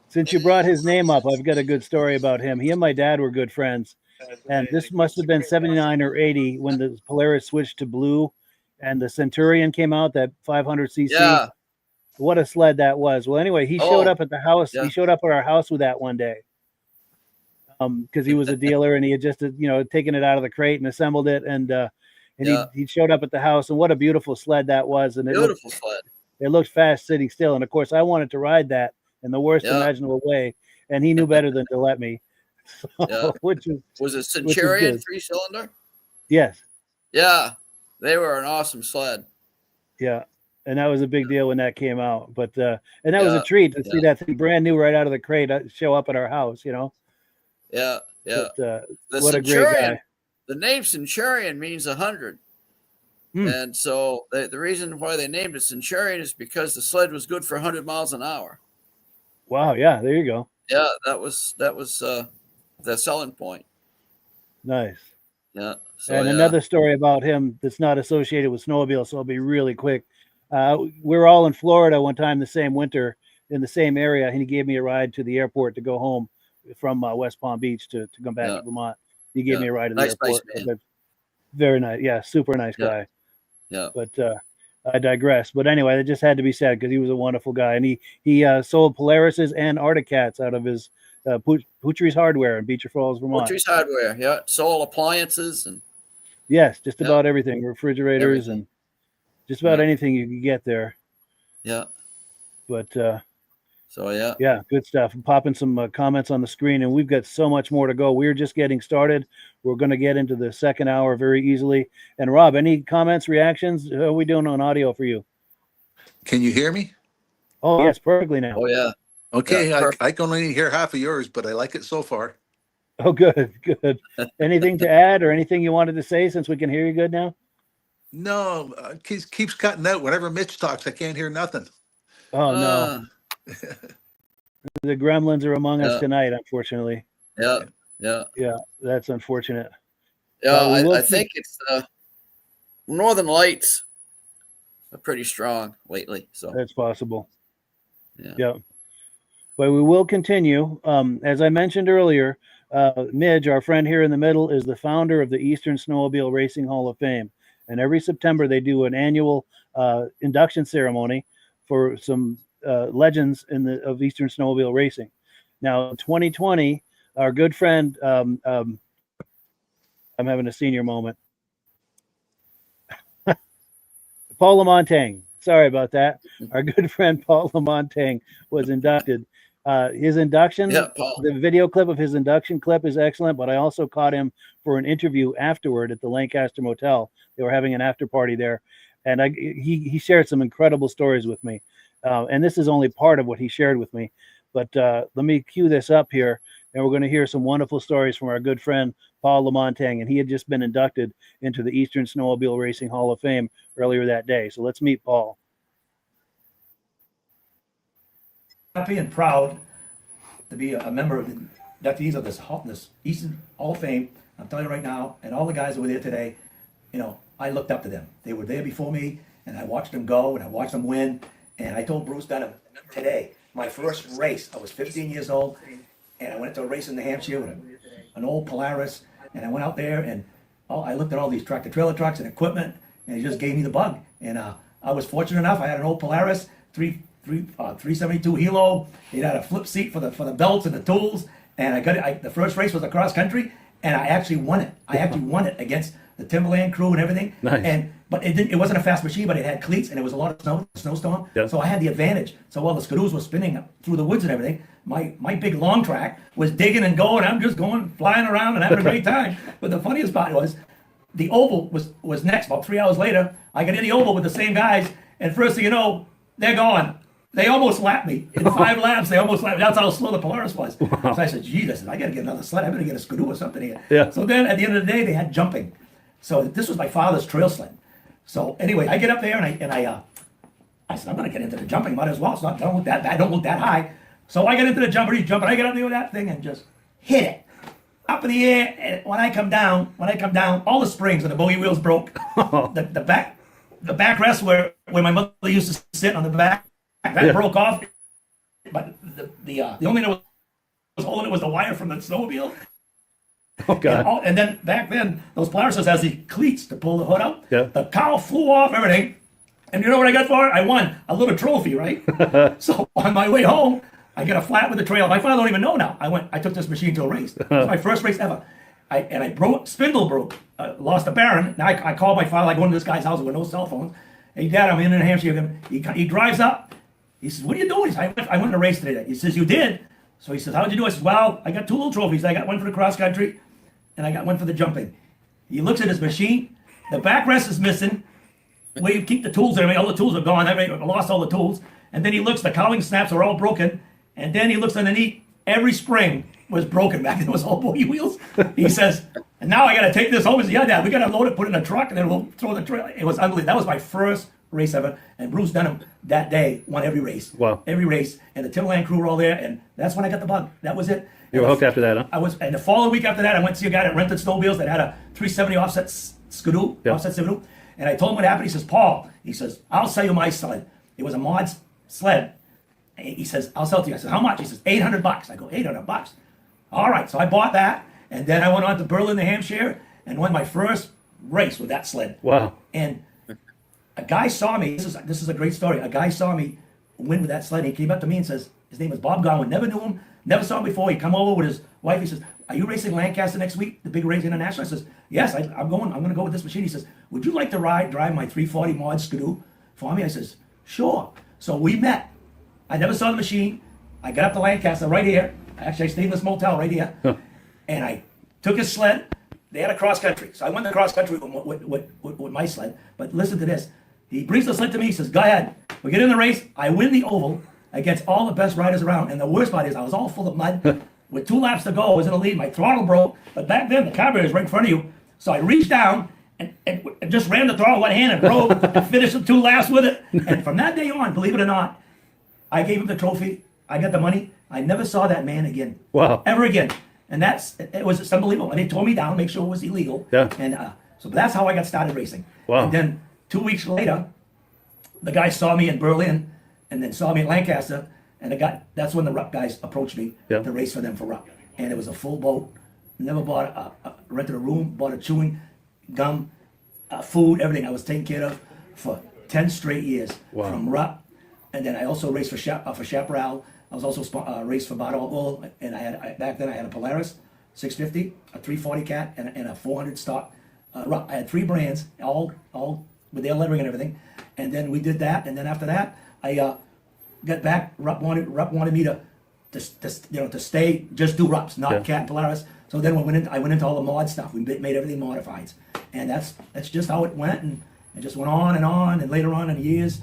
Since you brought his name up, I've got a good story about him. He and my dad were good friends, and this must have been 79 or 80 when the Polaris switched to blue, and the Centurion came out, that 500cc. Yeah. What a sled that was. Well, anyway, he showed up at the house. Yeah. He showed up at our house with that one day. Because he was a dealer and he had just taken it out of the crate and assembled it, and he showed up at the house, and what a beautiful sled that was. And sled. It looked fast sitting still, and of course I wanted to ride that in the worst imaginable way, and he knew better than to let me. So, was it Centurion 3-cylinder? Yes. Yeah, they were an awesome sled. Yeah, and that was a big deal when that came out. But and that was a treat to see that thing brand new right out of the crate show up at our house. Yeah. But, what a great guy. The name Centurion means 100. And so the reason why they named it Centurion is because the sled was good for 100 miles an hour. Wow. Yeah. There you go. Yeah. That was the selling point. Nice. Yeah. So, and another story about him that's not associated with snowmobile, so I'll be really quick. We were all in Florida one time the same winter in the same area, and he gave me a ride to the airport to go home from West Palm Beach to come back to Vermont. He gave me a ride to the airport. Nice very nice. Yeah, super nice guy. Yeah. But I digress. But anyway, it just had to be said because he was a wonderful guy. And he sold Polarises and Arctic Cats out of his Putri's Hardware in Beecher Falls, Vermont. Putri's Hardware, yeah. Sold appliances and yes, just about everything. Refrigerators and just about anything you can get there. Yeah. But so yeah, good stuff. I'm popping some comments on the screen, and we've got so much more to go. We're just getting started. We're going to get into the second hour very easily. And Rob, any comments, reactions? How are we doing on audio for you? Can you hear me? Oh, yes, perfectly now. Oh, yeah. Okay, Yeah, I can only hear half of yours, but I like it so far. Oh, good, good. Anything to add or anything you wanted to say since we can hear you good now? No, keeps cutting out. Whenever Mitch talks, I can't hear nothing. Oh, no. The gremlins are among us Yeah. tonight, unfortunately. Yeah, yeah. Yeah, that's unfortunate. Yeah, we will I think it's Northern Lights are pretty strong lately. So That's possible. Yeah. But we will continue. As I mentioned earlier, Midge, our friend here in the middle, is the founder of the Eastern Snowmobile Racing Hall of Fame. And every September, they do an annual induction ceremony for some legends of Eastern Snowmobile racing. Now, 2020, our good friend, I'm having a senior moment. Paul Lamontagne. Sorry about that. Our good friend Paul Lamontagne was inducted. His induction, the video clip of his induction clip is excellent, but I also caught him for an interview afterward at the Lancaster Motel. They were having an after party there, and he shared some incredible stories with me. And this is only part of what he shared with me. But let me cue this up here, and we're going to hear some wonderful stories from our good friend Paul Lamontagne, and he had just been inducted into the Eastern Snowmobile Racing Hall of Fame earlier that day. So let's meet Paul. Happy and proud to be a member of the inductees of this Eastern Hall of Fame. I'm telling you right now, and all the guys that were there today, I looked up to them. They were there before me, and I watched them go, and I watched them win. And I told Bruce Dunham today, my first race, I was 15 years old, and I went to a race in New Hampshire with an old Polaris, and I went out there, and I looked at all these tractor-trailer trucks and equipment, and it just gave me the bug. And I was fortunate enough, I had an old Polaris, 372 Hilo. It had a flip seat for the belts and the tools, and I got it. The first race was a cross country, and I actually won it. I actually won it against the Timberland crew and everything. Nice. But it wasn't a fast machine, but it had cleats, and it was a lot of snowstorm. Yeah. So I had the advantage. So while the skidoos were spinning through the woods and everything, my big long track was digging and going. I'm just going, flying around and having a great time. But the funniest part was, the oval was next. About 3 hours later, I got in the oval with the same guys, and first thing you know, they're gone. They almost lapped me. In 5 laps, they almost lapped me. That's how slow the Polaris was. Wow. So I said, Jesus, I got to get another sled. I better get a skidoo or something here. Yeah. So then at the end of the day, they had jumping. So this was my father's trail sled. So anyway, I get up there and I said, I'm going to get into the jumping. Might as well. Don't look that bad. Don't look that high. So I get into the jumper. He's jumping. I get up there with that thing and just hit it up in the air. And when I come down, all the springs and the bogey wheels broke. the backrest where my mother used to sit on the back, that broke off. But the only thing that was holding it was the wire from the snowmobile. Oh, God. And then back then, those Polarises has the cleats to pull the hood out. Yeah. The cowl flew off, everything. And you know what I got for it? I won a little trophy, right? So on my way home, I get a flat with the trail. My father don't even know now. I took this machine to a race. It was my first race ever. I broke, spindle broke, lost a bearing. Now I called my father. I go into this guy's house with no cell phone. Hey, Dad, I'm in New Hampshire. He drives up. He says, what are you doing? He says, I went to a race today. He says, you did? So he says, how'd you do? I said, well, I got 2 little trophies. I got one for the cross country, and I got one for the jumping. He looks at his machine. The backrest is missing. Where you keep the tools and everything, all the tools are gone. I lost all the tools. And then he looks, the cowling snaps are all broken. And then he looks underneath. Every spring was broken back. It was all bogey wheels. He says, and now I got to take this home. He says, yeah, Dad, we got to load it, put it in a truck, and then we'll throw the trailer. It was unbelievable. That was my first race ever. And Bruce Dunham that day won every race. Wow. Every race. And the Timberland crew were all there. And that's when I got the bug. That was it. You were hooked after that, huh? And the following week after that, I went to see a guy that rented snowmobiles that had a 370 offset skidoo, offset skidoo. And I told him what happened. He says, Paul, he says, I'll sell you my sled. It was a mod sled. He says, I'll sell it to you. I said, how much? He says, $800. I go, $800. All right. So I bought that. And then I went on to Berlin, New Hampshire, and won my first race with that sled. Wow. And a guy saw me. This is a great story. A guy saw me win with that sled. He came up to me and says, his name is Bob Godwin. Never knew him. Never saw him before. He come over with his wife. He says, are you racing Lancaster next week? The big race international? I says, yes, I'm going to go with this machine. He says, would you like to drive my 340 mod skidoo for me? I says, sure. So we met. I never saw the machine. I got up to Lancaster right here. Actually, I stayed in this motel right here. And I took his sled. They had a cross country. So I went to cross country with my sled. But listen to this. He brings the sled to me. He says, go ahead. We get in the race. I win the oval against all the best riders around. And the worst part is I was all full of mud. with 2 laps to go. I was in the lead. My throttle broke, but back then the carburetor was right in front of you. So I reached down and just ran the throttle one hand and broke and finished the 2 laps with it. And from that day on, believe it or not, I gave him the trophy. I got the money. I never saw that man again. Wow. Ever again. And it was unbelievable. And they tore me down, make sure it was illegal. Yeah. And so that's how I got started racing. Wow. And then 2 weeks later, the guy saw me in Berlin and then saw me in Lancaster. And that's when the Rupp guys approached me to race for them for Rupp. And it was a full boat. Never bought rented a room, bought a chewing gum, food, everything. I was taken care of for 10 straight years from Rupp. And then I also raced for Chaparral. I was also raced for Bottle, and back then I had a Polaris 650, a 340 cat, and a 400 stock. I had 3 brands, all with their lettering and everything. And then we did that, and then after that, I got back. Rupp wanted me to stay, just do Rupps, not cat and Polaris. So then I went into all the mod stuff. We made everything modifieds, and that's just how it went, and it just went on. And later on in the years,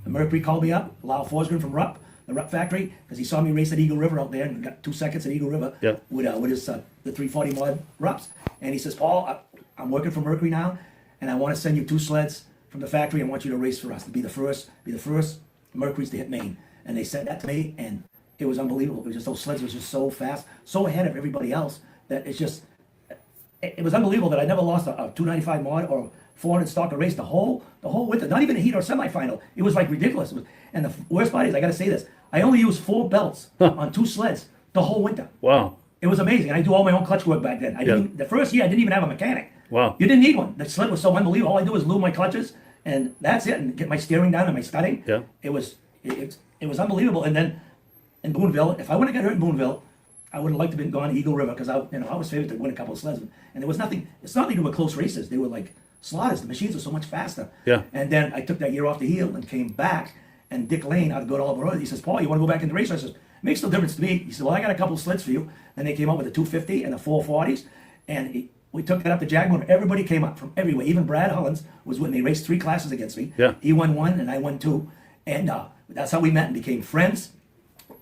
Mercury called me up, Lyle Forsgren from Rupp, the Rupp factory, because he saw me race at Eagle River out there and got 2 seconds at Eagle River with his the 340 mod Rupps. And he says, Paul, I'm working for Mercury now, and I want to send you 2 sleds from the factory. I want you to race for us, to be the first Mercury's to hit Maine. And they said that to me, and it was unbelievable. It was just, those sleds was just so fast, so ahead of everybody else, that it was unbelievable that I never lost a 295 mod or 400 stock to race the whole winter, not even a heat or semifinal. It was like ridiculous. And the worst part is, I got to say this, I only used 4 belts on 2 sleds the whole winter. Wow. It was amazing. I do all my own clutch work back then. The first year, I didn't even have a mechanic. Wow. You didn't need one. The sled was so unbelievable. All I do was lube my clutches, and that's it, and get my steering down and my studding. Yeah. It was unbelievable. And then in Boonville, if I wouldn't have got hurt in Boonville, I would have liked to have been gone to Eagle River, because I was favored to win a couple of sleds. And there was nothing. It's not like they were close races. They were like slaughters. The machines were so much faster. Yeah. And then I took that year off the heel and came back. And Dick Lane, I'd go to all the roads. He says, Paul, you want to go back in the race? I says, makes no difference to me. He said, well, I got a couple of sleds for you. And they came up with the 250 and the 440s. And we took that up to Jaguar. Everybody came up from everywhere. Even Brad Hullins was when they raced 3 classes against me. Yeah. He won 1 and I won 2. And that's how we met and became friends.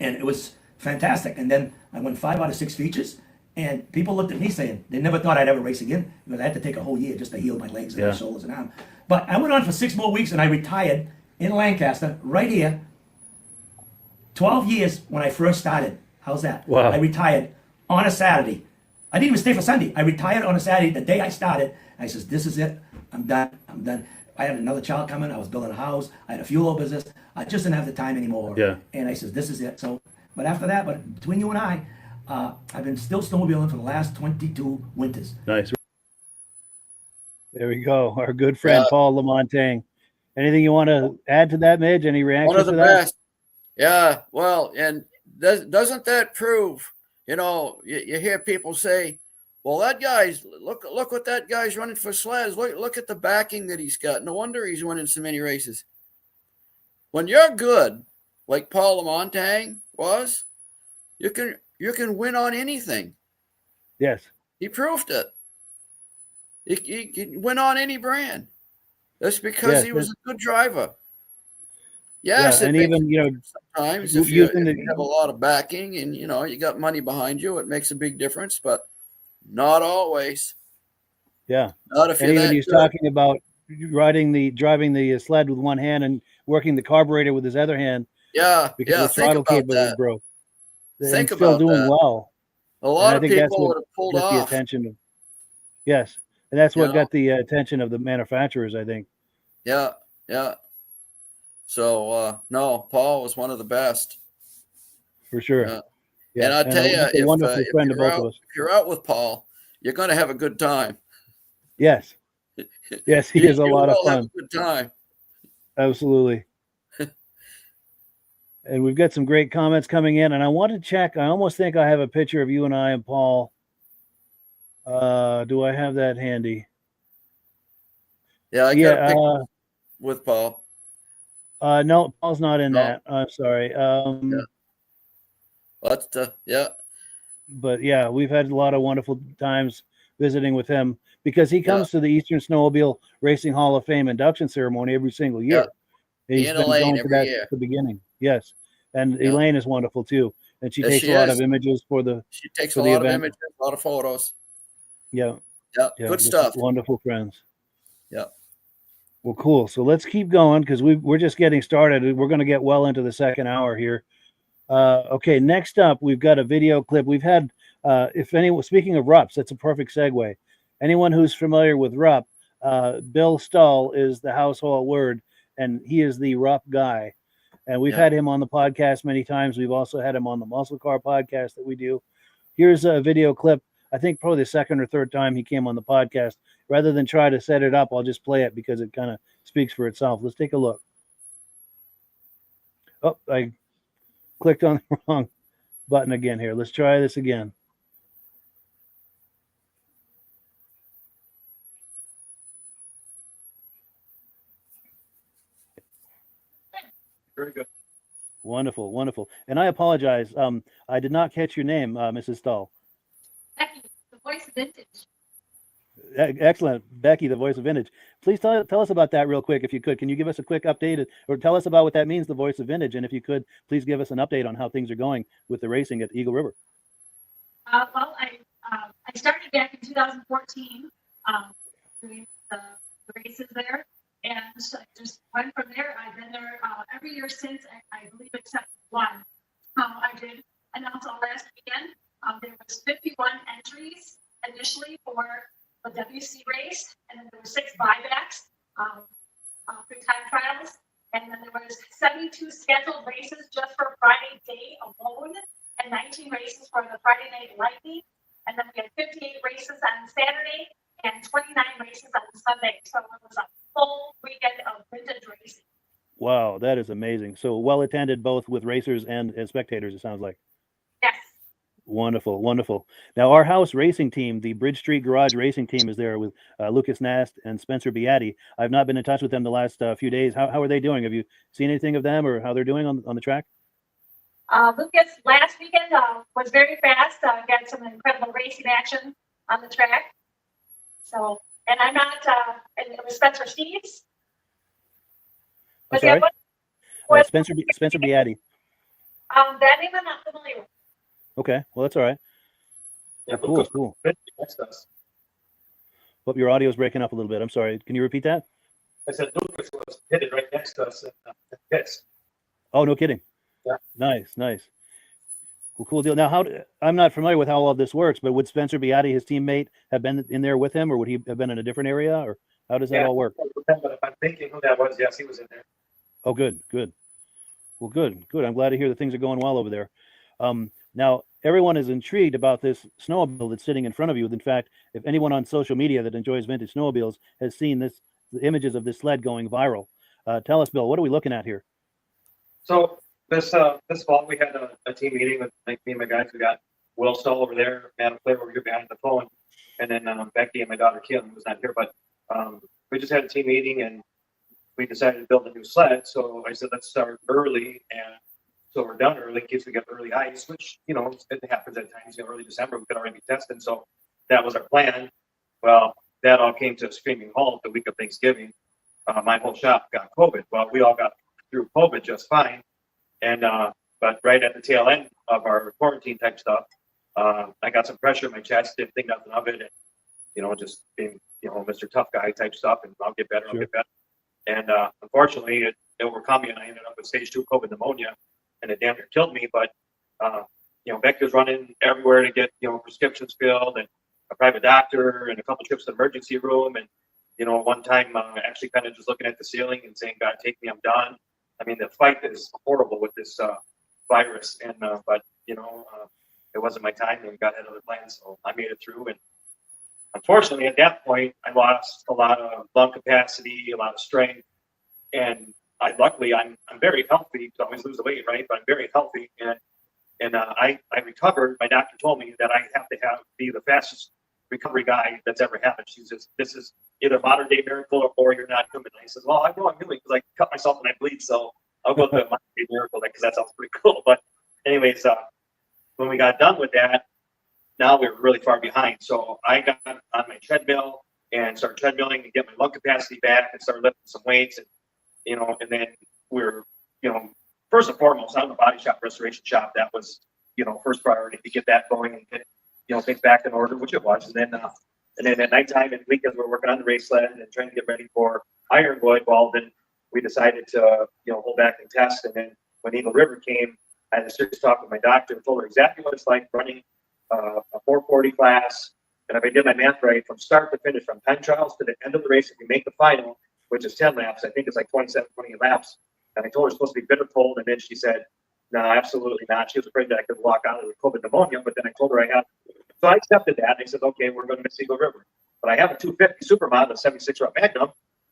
And it was fantastic. And then I won 5 out of 6 features. And people looked at me saying they never thought I'd ever race again, because I had to take a whole year just to heal my legs and my shoulders and arms. But I went on for 6 more weeks and I retired in Lancaster, right here. 12 years when I first started. How's that? Wow. I retired on a Saturday. I didn't even stay for Sunday. I retired on a Saturday the day I started. I says, this is it. I'm done. I had another child coming. I was building a house. I had a fuel oil business. I just didn't have the time anymore. Yeah. And I says, this is it. So, but after that, between you and I, I've been still snowmobiling for the last 22 winters. Nice. There we go. Our good friend Paul Lamontagne. Anything you want to add to that, Midge? Any reaction One of the to that? best. Yeah, well, and doesn't that prove, you hear people say, well, that guy's, look what that guy's running for sleds. Look at the backing that he's got. No wonder he's winning so many races. When you're good, like Paul Lamontagne was, you can win on anything. Yes. He proved it. He went on any brand. That's because he was a good driver. Yes, and even sometimes if you have a lot of backing and you got money behind you, it makes a big difference, but not always. Yeah. Not if and you're even he's talking about driving the sled with one hand and working the carburetor with his other hand. Yeah, because the throttle cable was broke. Think and still about doing that. well. A lot of I think that's people what would have pulled got the off. attention of. Yes, and that's what got the attention of the manufacturers, I think. Yeah. So no, Paul was one of the best for sure. Yeah. And I tell you, if you're out with Paul, you're going to have a good time. Yes, he is a lot of fun. Have a good time. Absolutely. And we've got some great comments coming in, and I want to check. I almost think I have a picture of you and I and Paul. Do I have that handy? Yeah, I got a picture with Paul. No, Paul's not in that. I'm sorry. But yeah, we've had a lot of wonderful times visiting with him because he comes to the Eastern Snowmobile Racing Hall of Fame induction ceremony every single year. He's been going to that at the beginning. Yes. And Elaine is wonderful too. And she Yes, takes she a lot is. of images for the She takes for a the lot of event. images, a lot of photos. Yeah. Yeah, Yeah, good just stuff. Wonderful friends. Yeah. Well, cool. So let's keep going because we're just getting started. We're going to get well into the second hour here. Okay, next up, we've got a video clip. We've had, if anyone, speaking of RUPs, that's a perfect segue. Anyone who's familiar with RUP, Bill Stull is the household word, and he is the RUP guy. And we've had him on the podcast many times. We've also had him on the Muscle Car podcast that we do. Here's a video clip. I think probably the second or third time he came on the podcast. Rather than try to set it up, I'll just play it because it kind of speaks for itself. Let's take a look. Oh, I clicked on the wrong button again here. Let's try this again. Very good. Wonderful, wonderful. And I apologize. I did not catch your name, Mrs. Stahl. Becky, the voice of Vintage. Excellent. Becky, the voice of Vintage. Please tell us about that real quick, if you could. Can you give us a quick update or tell us about what that means, the voice of Vintage? And if you could, please give us an update on how things are going with the racing at Eagle River. Well, I started back in 2014 doing the races there, and I just went from there. I've been there every year since, I believe, except one. I did announce all last weekend. There was 51 entries initially for the WC race, and then there were 6 buybacks for time trials, and then there was 72 scheduled races just for Friday day alone, and 19 races for the Friday night lightning, and then we had 58 races on Saturday and 29 races on Sunday. So it was a full weekend of vintage racing. Wow, that is amazing. So well attended both with racers and spectators, it sounds like. Yes. Wonderful, wonderful. Now, our house racing team, the Bridge Street Garage racing team, is there with Lucas Nast and Spencer Beatty. I've not been in touch with them the last few days. How are they doing? Have you seen anything of them or how they're doing on the track? Lucas last weekend was very fast. Got some incredible racing action on the track. So, and I'm not, and it was Spencer Steves. I'm sorry? Spencer Beatty. That name I'm not familiar with. Okay, well, that's all right. Yeah, cool, cool. Hope your audio is breaking up a little bit. I'm sorry. Can you repeat that? I said Lucas was pitted right next to us in pits. Oh, no kidding. Yeah. Nice, nice. Well, cool deal. Now, I'm not familiar with how all of this works, but would Spencer Beatty, his teammate, have been in there with him, or would he have been in a different area, or how does that all work? But if I'm thinking who that was, yes, he was in there. Oh, good, good. Well, good, good. I'm glad to hear that things are going well over there. Now, everyone is intrigued about this snowmobile that's sitting in front of you. In fact, if anyone on social media that enjoys vintage snowmobiles has seen the images of this sled going viral. Tell us, Bill, what are we looking at here? So this fall we had a team meeting with me and my guys. We got Will Stull over there, Madam Claire over here behind the phone, and then Becky and my daughter Kim, who's not here, but we just had a team meeting and we decided to build a new sled. So I said, let's start early, and so we're done early in case we get early ice, which, you know, it happens at times. You know, early December we could already be testing. So that was our plan. Well, that all came to a screaming halt the week of Thanksgiving. My whole shop got COVID. Well, we all got through COVID just fine. And but right at the tail end of our quarantine type stuff, I got some pressure in my chest, didn't think nothing of it, and, you know, just being, you know, Mr. Tough Guy type stuff, and I'll get better, I'll get better. And unfortunately, it overcome me, and I ended up with stage 2 COVID pneumonia, and it damn near killed me. But you know, Becky was running everywhere to get, you know, prescriptions filled, and a private doctor, and a couple trips to the emergency room, and, you know, one time actually kind of just looking at the ceiling and saying, "God, take me, I'm done." I mean, the fight is horrible with this virus, and but, you know, it wasn't my time, and God had other plans, so I made it through. And unfortunately, at that point, I lost a lot of lung capacity, a lot of strength, and luckily I'm very healthy. So I always lose the weight, right? But I'm very healthy, and I recovered. My doctor told me that I have to be the fastest recovery guy that's ever happened. She says, "This is either a modern day miracle or you're not human." I said, "Well, I know I'm human because I cut myself and I bleed, so I'll go with the modern day miracle because that sounds pretty cool." But anyways, when we got done with that, now we were really far behind. So I got on my treadmill and started treadmilling and get my lung capacity back and started lifting some weights, and, you know, and then we're, you know, first and foremost, I'm a body shop, restoration shop. That was, first priority to get that going and get, things back in order, which it was. And then at nighttime and weekends, we're working on the race sled and trying to get ready for Ironwood. Well, then we decided to, hold back and test. And then when Eagle River came, I had a serious talk with my doctor and told her exactly what it's like running a 440 class. And if I did my math right, from start to finish, from time trials to the end of the race, if you make the final, which is 10 laps, I think it's like 27, 28 laps. And I told her it's supposed to be bitter cold. And then she said, no, absolutely not. She was afraid that I could walk out with COVID pneumonia. But then I told her I have. So I accepted that. And I said, okay, we're going to miss Eagle River. But I have a 250 Supermod, a 76 round Magnum.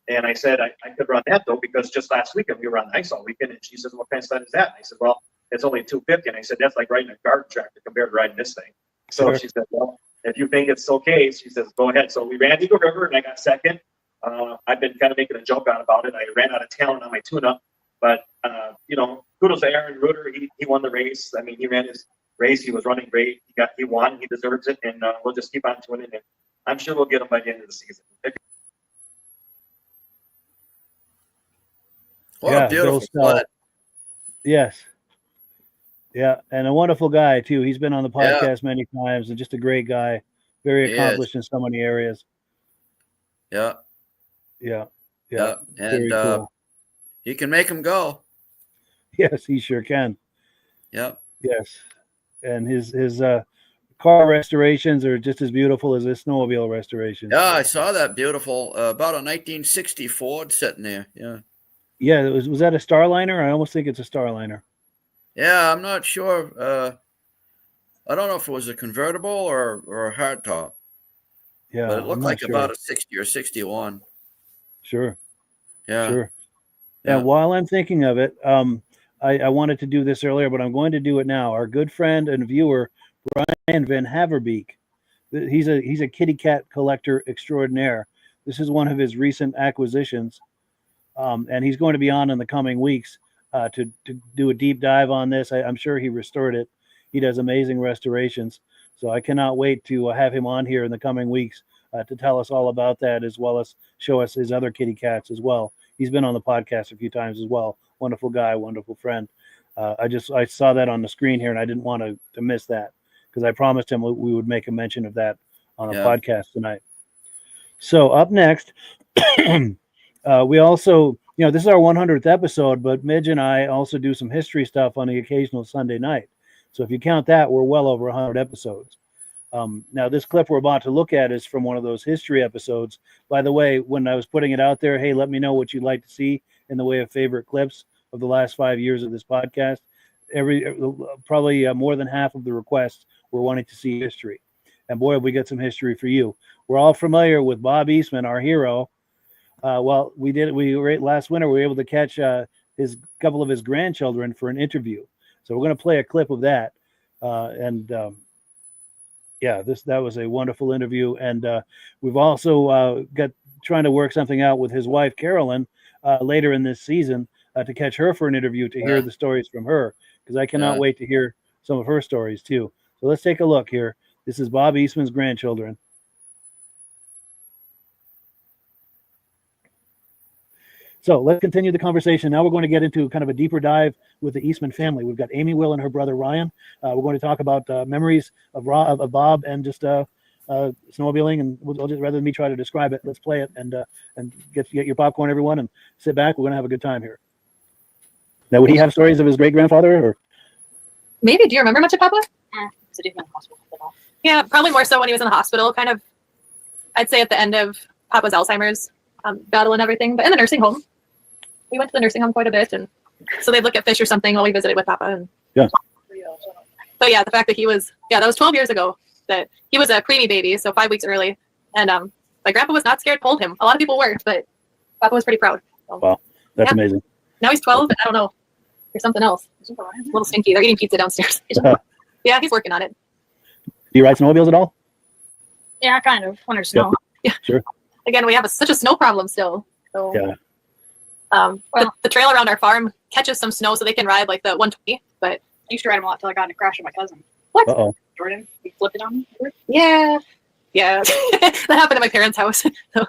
And I said, I could run that though, because just last weekend we were on the ice all weekend. And she says, what kind of sled is that? And I said, well, it's only 250. And I said, that's like riding a garden tractor compared to riding this thing. So she said, well, if you think it's okay, she says, go ahead. So we ran Eagle River and I got second. I've been kind of making a joke out about it. I ran out of talent on my tune-up, but kudos to Aaron Reuter. He won the race. I mean, he ran his race. He was running great. He won. He deserves it, and we'll just keep on winning it. I'm sure we'll get him by the end of the season. What a beautiful sled. Yes. Yeah, and a wonderful guy too. He's been on the podcast many times, and just a great guy. Very accomplished in so many areas. Yeah. And cool. he can make them go. Yes, he sure can. Yep. Yes, and his car restorations are just as beautiful as his snowmobile restorations. Yeah, I saw that beautiful. About a 1960 Ford sitting there. Yeah. Yeah, was that a Starliner? I almost think it's a Starliner. Yeah, I'm not sure. I don't know if it was a convertible or a hardtop. Yeah, but it looked like about a 60 or 61. Sure. Yeah. Sure. Yeah. And while I'm thinking of it, I wanted to do this earlier, but I'm going to do it now. Our good friend and viewer, Brian Van Haverbeek, he's a kitty cat collector extraordinaire. This is one of his recent acquisitions, and he's going to be on in the coming weeks to do a deep dive on this. I'm sure he restored it. He does amazing restorations. So I cannot wait to have him on here in the coming weeks to tell us all about that, as well as show us his other kitty cats as well. He's been on the podcast a few times as well. Wonderful guy, wonderful friend. I saw that on the screen here, and I didn't want to miss that because I promised him we would make a mention of that on the podcast tonight. So up next, we also, this is our 100th episode, but Midge and I also do some history stuff on the occasional Sunday night. So if you count that, we're well over 100 episodes. Now, this clip we're about to look at is from one of those history episodes. By the way, when I was putting it out there, hey, let me know what you'd like to see in the way of favorite clips of the last 5 years of this podcast. Probably more than half of the requests were wanting to see history. And boy, we get some history for you. We're all familiar with Bob Eastman, our hero. Last winter, we were able to catch his couple of his grandchildren for an interview. So we're going to play a clip of that. That was a wonderful interview. And we've also got trying to work something out with his wife, Carolyn, later in this season to catch her for an interview to hear the stories from her, because I cannot wait to hear some of her stories too. So let's take a look here. This is Bob Eastman's grandchildren. So let's continue the conversation. Now we're going to get into kind of a deeper dive with the Eastman family. We've got Amy Will and her brother Ryan. We're going to talk about memories of Bob and just snowmobiling. And rather than me try to describe it, let's play it and get your popcorn, everyone, and sit back. We're going to have a good time here. Now, would he have stories of his great grandfather? Or maybe? Do you remember much of Papa? Yeah, probably more so when he was in the hospital. Kind of, I'd say at the end of Papa's Alzheimer's battle and everything. But in the nursing home, we went to the nursing home quite a bit, and so they'd look at fish or something while we visited with Papa. And but yeah, the fact that he was that was 12 years ago that he was a preemie baby, so 5 weeks early, and my grandpa was not scared to hold him. A lot of people were, but Papa was pretty proud. So, wow, that's amazing. Now he's 12, and I don't know, there's something else. A little stinky. They're eating pizza downstairs. Yeah, he's working on it. Do you ride snowmobiles at all? Yeah, kind of. When there's snow. Yeah, sure. Again, we have such a snow problem still. So, yeah. The trail around our farm catches some snow, so they can ride like the 120. But I used to ride them a lot until I got in a crash with my cousin. What? Uh-oh. Jordan, he flipped it on me. Yeah. That happened at my parents' house. So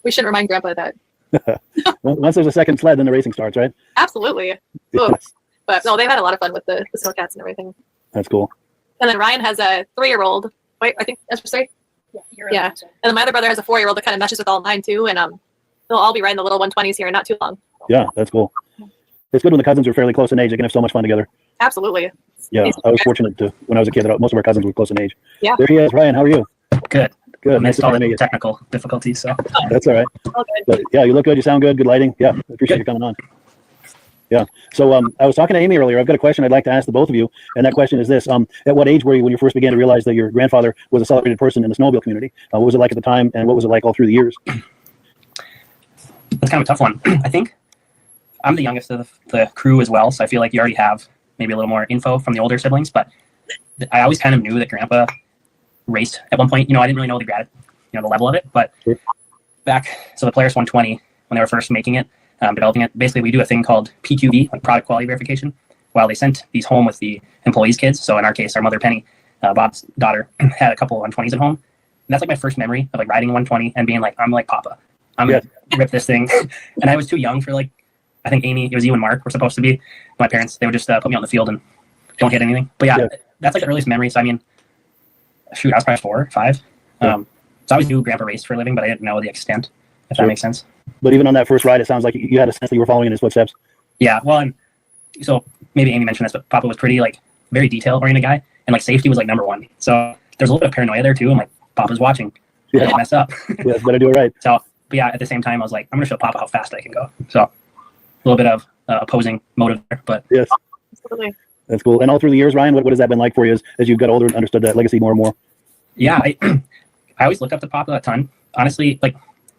we shouldn't remind Grandpa of that. Once there's a second sled, then the racing starts, right? Absolutely. Yes. But no, they've had a lot of fun with the snowcats and everything. That's cool. And then Ryan has a 3-year-old. Wait, I think that's right. Yeah. And then my other brother has a 4-year-old that kind of meshes with all mine too. And they'll all be riding the little 120s here in not too long. Yeah, that's cool. It's good when the cousins are fairly close in age. They can have so much fun together. Absolutely. Yeah, I was fortunate to, when I was a kid, that most of our cousins were close in age. Yeah. There he is. Ryan, how are you? Good. Good. Nice to meet you. Technical difficulties, so. That's all right. But yeah, you look good. You sound good. Good lighting. Yeah, I appreciate you coming on. Yeah. So I was talking to Amy earlier. I've got a question I'd like to ask the both of you, and that question is this: at what age were you when you first began to realize that your grandfather was a celebrated person in the snowmobile community? What was it like at the time, and what was it like all through the years? That's kind of a tough one. I think I'm the youngest of the crew as well, so I feel like you already have maybe a little more info from the older siblings. But I always kind of knew that Grandpa raced at one point. I didn't really know the level of it, but back so the Polaris 120 when they were first making it. Developing it. Basically, we do a thing called PQV, like product quality verification, while they sent these home with the employees' kids. So in our case, our mother, Penny, Bob's daughter, had a couple 120s at home. And that's like my first memory of like riding a 120 and being like, I'm like Papa. I'm going to rip this thing. And I was too young for like, I think Amy, it was you and Mark were supposed to be. My parents, they would just put me on the field and don't hit anything. But yeah, that's like the earliest memory. So I mean, shoot, I was probably 4 or 5. So I always knew Grandpa raced for a living, but I didn't know the extent, if that makes sense. But even on that first ride, it sounds like you had a sense that you were following in his footsteps. Yeah, well, and so maybe Amy mentioned this, but Papa was pretty like very detail-oriented guy, and like safety was like number one. So there's a little bit of paranoia there too. I'm like, Papa's watching. I didn't mess up. Yeah, better do it right. So, but yeah, at the same time, I was like, I'm gonna show Papa how fast I can go. So a little bit of opposing motive there, but yes, absolutely. That's cool. And all through the years, Ryan, what has that been like for you as you got older and understood that legacy more and more? Yeah, I always looked up to Papa a ton. Honestly, like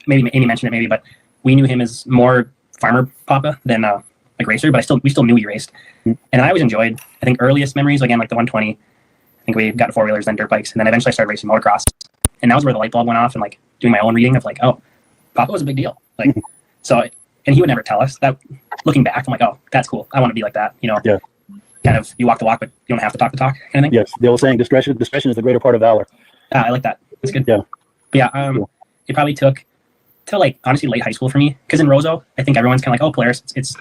maybe Amy mentioned it, maybe, but we knew him as more farmer Papa than like racer, but we still knew he raced. And I always enjoyed, I think, earliest memories, again, like the 120. I think we got 4-wheelers, then dirt bikes, and then eventually I started racing motocross. And that was where the light bulb went off and like doing my own reading of like, oh, Papa was a big deal. Like, so, and he would never tell us that. Looking back, I'm like, oh, that's cool. I want to be like that, Yeah. Kind of, you walk the walk, but you don't have to talk the talk, kind of thing. Yes, the old saying, discretion is the greater part of valor. I like that. That's good. Yeah. But yeah, cool. It probably took till like honestly late high school for me, because in Roseau, I think everyone's kind of like, oh, Polaris, it's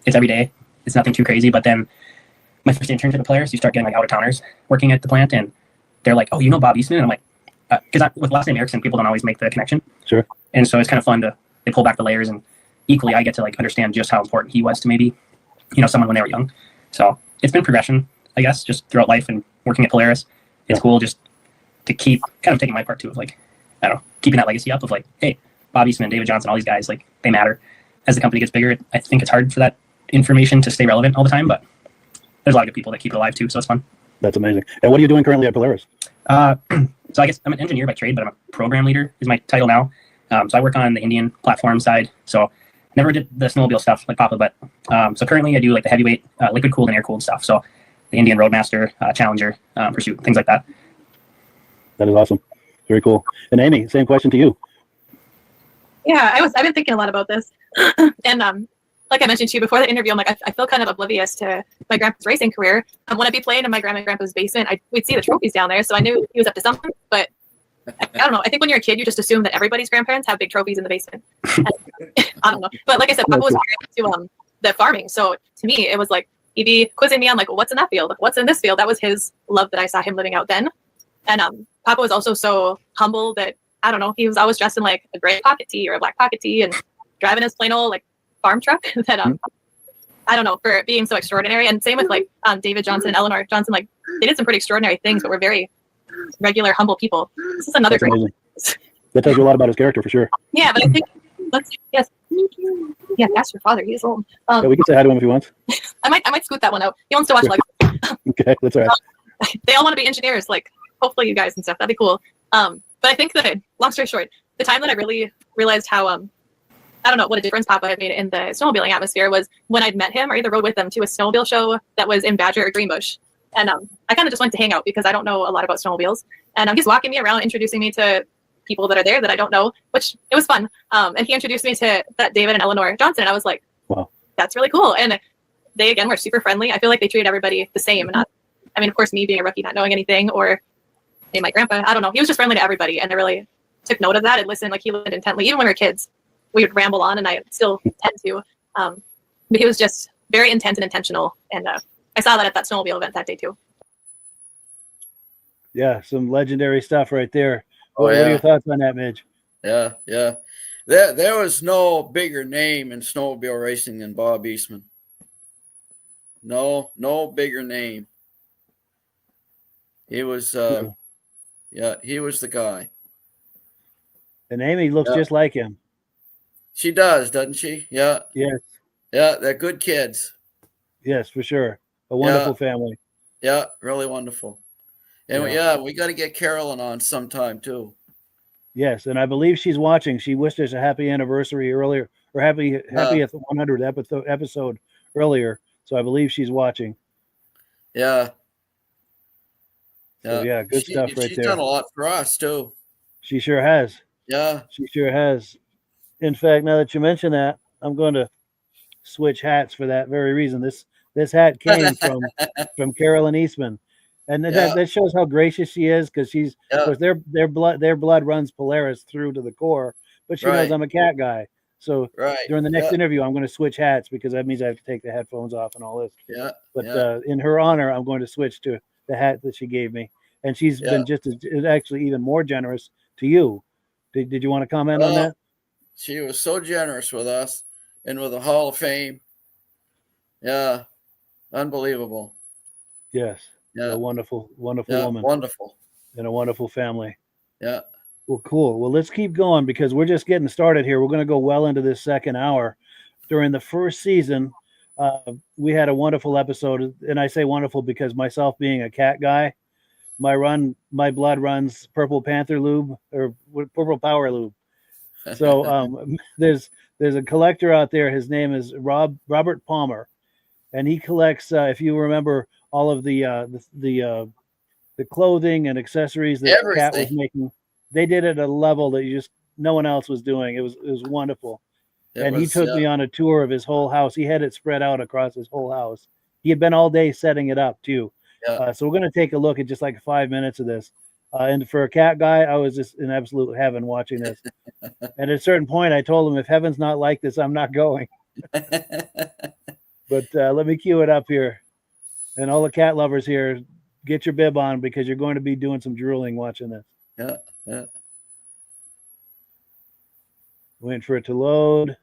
every day, it's nothing too crazy. But then my first internship at Polaris, you start getting like out of towners working at the plant, and they're like, oh, you know Bob Eastman? And I'm like, because with last name Erickson, people don't always make the connection. Sure. And so it's kind of fun they pull back the layers, and equally I get to like understand just how important he was to maybe someone when they were young. So it's been progression, I guess, just throughout life and working at Polaris. It's cool just to keep kind of taking my part too of like, I don't know, keeping that legacy up of like, hey, Bob Eastman, David Johnson, all these guys, like they matter. As the company gets bigger, I think it's hard for that information to stay relevant all the time, but there's a lot of good people that keep it alive too, so it's fun. That's amazing. And what are you doing currently at Polaris? So I guess I'm an engineer by trade, but I'm a program leader is my title now. So I work on the Indian platform side. So never did the snowmobile stuff like Papa, but so currently I do like the heavyweight liquid cooled and air cooled stuff. So the Indian Roadmaster, Challenger, Pursuit, things like that. That is awesome. Very cool. And Amy, same question to you. Yeah, I've been thinking a lot about this, and like I mentioned to you before the interview, I'm like, I feel kind of oblivious to my grandpa's racing career. When I'd be playing in my grandma and grandpa's basement, we'd see the trophies down there, so I knew he was up to something. But I don't know. I think when you're a kid, you just assume that everybody's grandparents have big trophies in the basement. I don't know. But like I said, Papa was very into the farming, so to me, it was like he'd be quizzing me on like, what's in that field? What's in this field? That was his love that I saw him living out then. And Papa was also so humble that, I don't know, he was always dressed in like a gray pocket tee or a black pocket tee and driving his plain old like farm truck that I don't know, for being so extraordinary. And same with like David Johnson and Eleanor Johnson, like they did some pretty extraordinary things, but were very regular, humble people. This is another great. That tells you a lot about his character for sure. Yeah, but I think ask your father. He's old. Yeah, we can say hi to him if he wants. I might scoot that one out. He wants to watch like. Okay, that's all right. They all want to be engineers, like hopefully you guys and stuff. That'd be cool. But I think that, long story short, the time that I really realized how I don't know what a difference Papa had made in the snowmobiling atmosphere was when I'd met him or either rode with him to a snowmobile show that was in Badger or Greenbush. And I kind of just went to hang out because I don't know a lot about snowmobiles. And he's walking me around, introducing me to people that are there that I don't know, which it was fun. And he introduced me to that David and Eleanor Johnson. And I was like, wow, that's really cool. And they, again, were super friendly. I feel like they treated everybody the same. Not, I mean, of course, me being a rookie, not knowing anything, or my grandpa, I don't know. He was just friendly to everybody. And I really took note of that and listened. Like he listened intently. Even when we were kids, we would ramble on, and I still tend to. But he was just very intense and intentional. And I saw that at that snowmobile event that day too. Yeah, some legendary stuff right there. Oh, What are yeah. your thoughts on that, Midge? Yeah, yeah. There was no bigger name in snowmobile racing than Bob Eastman. No bigger name. He was, yeah, he was the guy. And Amy looks Yeah. just like him. She does, doesn't she? Yeah. Yes. Yeah, they're good kids. Yes, for sure. A wonderful family. Yeah, really wonderful. And Yeah. we got to get Carolyn on sometime too. Yes, and I believe she's watching. She wished us a happy anniversary earlier, or happy at the 100th episode earlier. So I believe she's watching. Yeah. So yeah, good stuff right she's there. done a lot for us too. She sure has. Yeah. She sure has. In fact, now that you mention that, I'm going to switch hats for that very reason. This hat came from Carolyn Eastman, and that shows how gracious she is, because she's of course their blood runs Polaris through to the core, but she knows Right. I'm a cat guy. So Right. during the next Yeah. interview, I'm going to switch hats, because that means I have to take the headphones off and all this. Yeah. But yeah. in her honor, I'm going to switch to the hat that she gave me, and she's been just actually even more generous to you. Did you want to comment on that? She was so generous with us and with the Hall of Fame. Yeah. Unbelievable. Yes. Yeah. A wonderful woman. Wonderful. And a wonderful family. Yeah. Well, cool. Well, let's keep going, because we're just getting started here. We're going to go well into this second hour. During the first season, we had a wonderful episode, and I say wonderful because myself being a cat guy, my blood runs Purple Panther lube, or Purple Power lube. So there's a collector out there. His name is Robert Palmer, and he collects. If you remember, all of the clothing and accessories that Cat was making. They did it at a level that no one else was doing. It was wonderful. He took me on a tour of his whole house. He had it spread out across his whole house. He had been all day setting it up too. Yeah. So we're going to take a look at just like 5 minutes of this. And for a cat guy, I was just in absolute heaven watching this. And at a certain point, I told him, if heaven's not like this, I'm not going. But let me cue it up here. And all the cat lovers here, get your bib on, because you're going to be doing some drooling watching this. Yeah. Yeah. Waiting for it to load.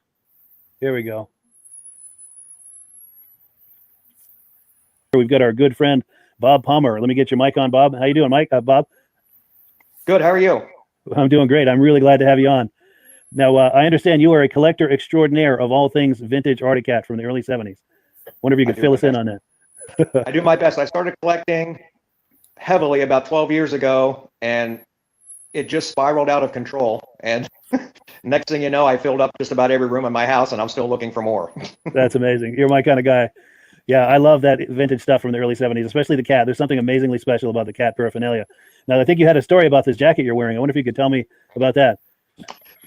Here we go. We've got our good friend Bob Palmer. Let me get your mic on, Bob. How you doing, Mike? Bob? Good. How are you? I'm doing great. I'm really glad to have you on. Now, I understand you are a collector extraordinaire of all things vintage Arctic Cat from the early 70s. Wonder if you could fill us in on that. I do my best. I started collecting heavily about 12 years ago, and it just spiraled out of control. And next thing you know, I filled up just about every room in my house, and I'm still looking for more. That's amazing. You're my kind of guy. Yeah, I love that vintage stuff from the early 70s, especially the cat. There's something amazingly special about the cat paraphernalia. Now, I think you had a story about this jacket you're wearing. I wonder if you could tell me about that.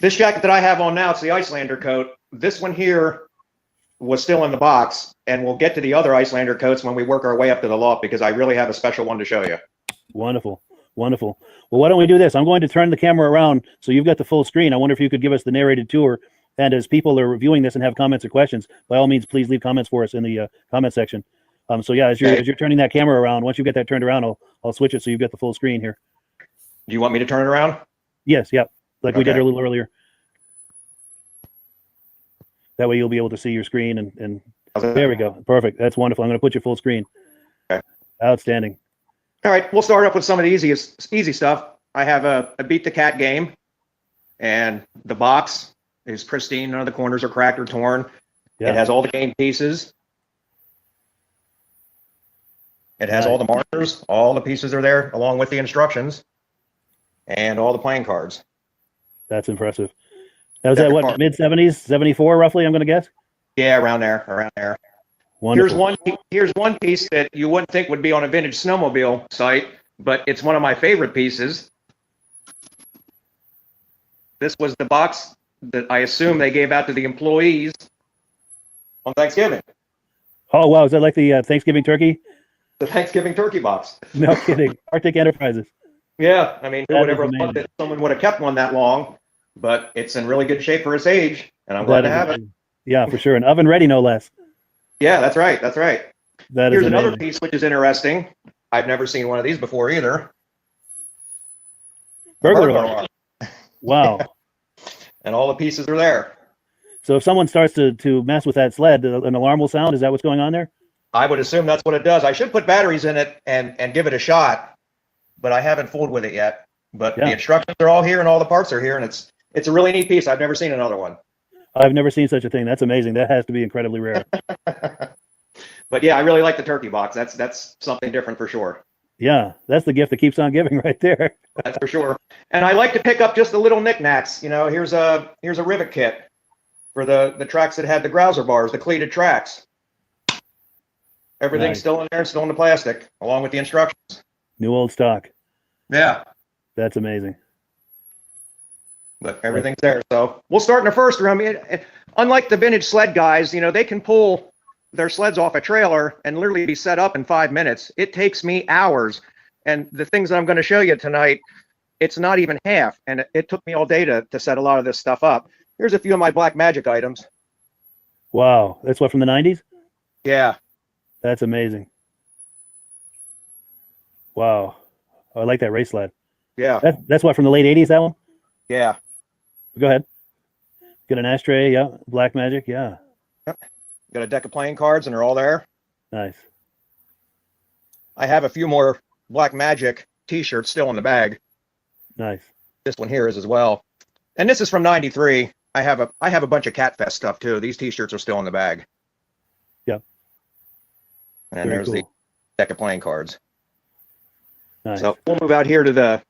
This jacket that I have on now, it's the Icelander coat. This one here was still in the box, and we'll get to the other Icelander coats when we work our way up to the loft, because I really have a special one to show you. Wonderful. Wonderful. Well, why don't we do this? I'm going to turn the camera around so you've got the full screen. I wonder if you could give us the narrated tour. And as people are reviewing this and have comments or questions, by all means, please leave comments for us in the comment section. So yeah, as you're turning that camera around, once you get that turned around, I'll switch it so you've got the full screen here. Do you want me to turn it around? Yes. Yep. Like we did a little earlier. That way you'll be able to see your screen and there we go. Perfect. That's wonderful. I'm going to put you full screen. Okay. Outstanding. All right, we'll start off with some of the easy stuff. I have a Beat the Cat game, and the box is pristine. None of the corners are cracked or torn. Yeah. It has all the game pieces. It has all the markers. All the pieces are there, along with the instructions, and all the playing cards. That's impressive. That was at what, mid-70s, 74 roughly, I'm going to guess? Yeah, around there. Wonderful. Here's one piece that you wouldn't think would be on a Vintage Snowmobile site, but it's one of my favorite pieces. This was the box that I assume they gave out to the employees on Thanksgiving. Oh, wow. Is that like the Thanksgiving turkey? The Thanksgiving turkey box. No kidding. Arctic Enterprises. Yeah, I mean, who That would is ever have thought that someone would have kept one that long? But it's in really good shape for its age, and I'm glad to have it. Yeah, for sure. And oven ready, no less. Yeah, that's right. That Here's is another amazing. piece which is interesting. I've never seen one of these before either. Burglar alarm. Wow. And all the pieces are there. So if someone starts to mess with that sled, an alarm will sound. Is that what's going on there? I would assume that's what it does. I should put batteries in it and give it a shot, but I haven't fooled with it yet. But the instructions are all here and all the parts are here, and it's a really neat piece. I've never seen another one. I've never seen such a thing. That's amazing. That has to be incredibly rare. But yeah, I really like the turkey box. That's something different for sure. Yeah, that's the gift that keeps on giving right there. That's for sure. And I like to pick up just the little knickknacks. You know, here's a rivet kit for the tracks that had the grouser bars, the cleated tracks. Everything's still in there, still in the plastic, along with the instructions. New old stock. Yeah. That's amazing. But everything's there. So we'll start in the first room. Unlike the vintage sled guys, you know, they can pull their sleds off a trailer and literally be set up in 5 minutes. It takes me hours. And the things that I'm going to show you tonight, it's not even half. And it took me all day to set a lot of this stuff up. Here's a few of my Black Magic items. Wow. That's what, from the 90s? Yeah. That's amazing. Wow. Oh, I like that race sled. Yeah. That's what, from the late 80s, that one? Yeah. Go ahead. Get an ashtray, yeah. Black Magic, yeah. Yep. Got a deck of playing cards, and they're all there. Nice. I have a few more Black Magic t-shirts still in the bag. Nice. This one here is as well. And this is from '93. I have a bunch of Catfest stuff too. These t-shirts are still in the bag. Yep. And then there's the deck of playing cards. Nice. So we'll move out here to the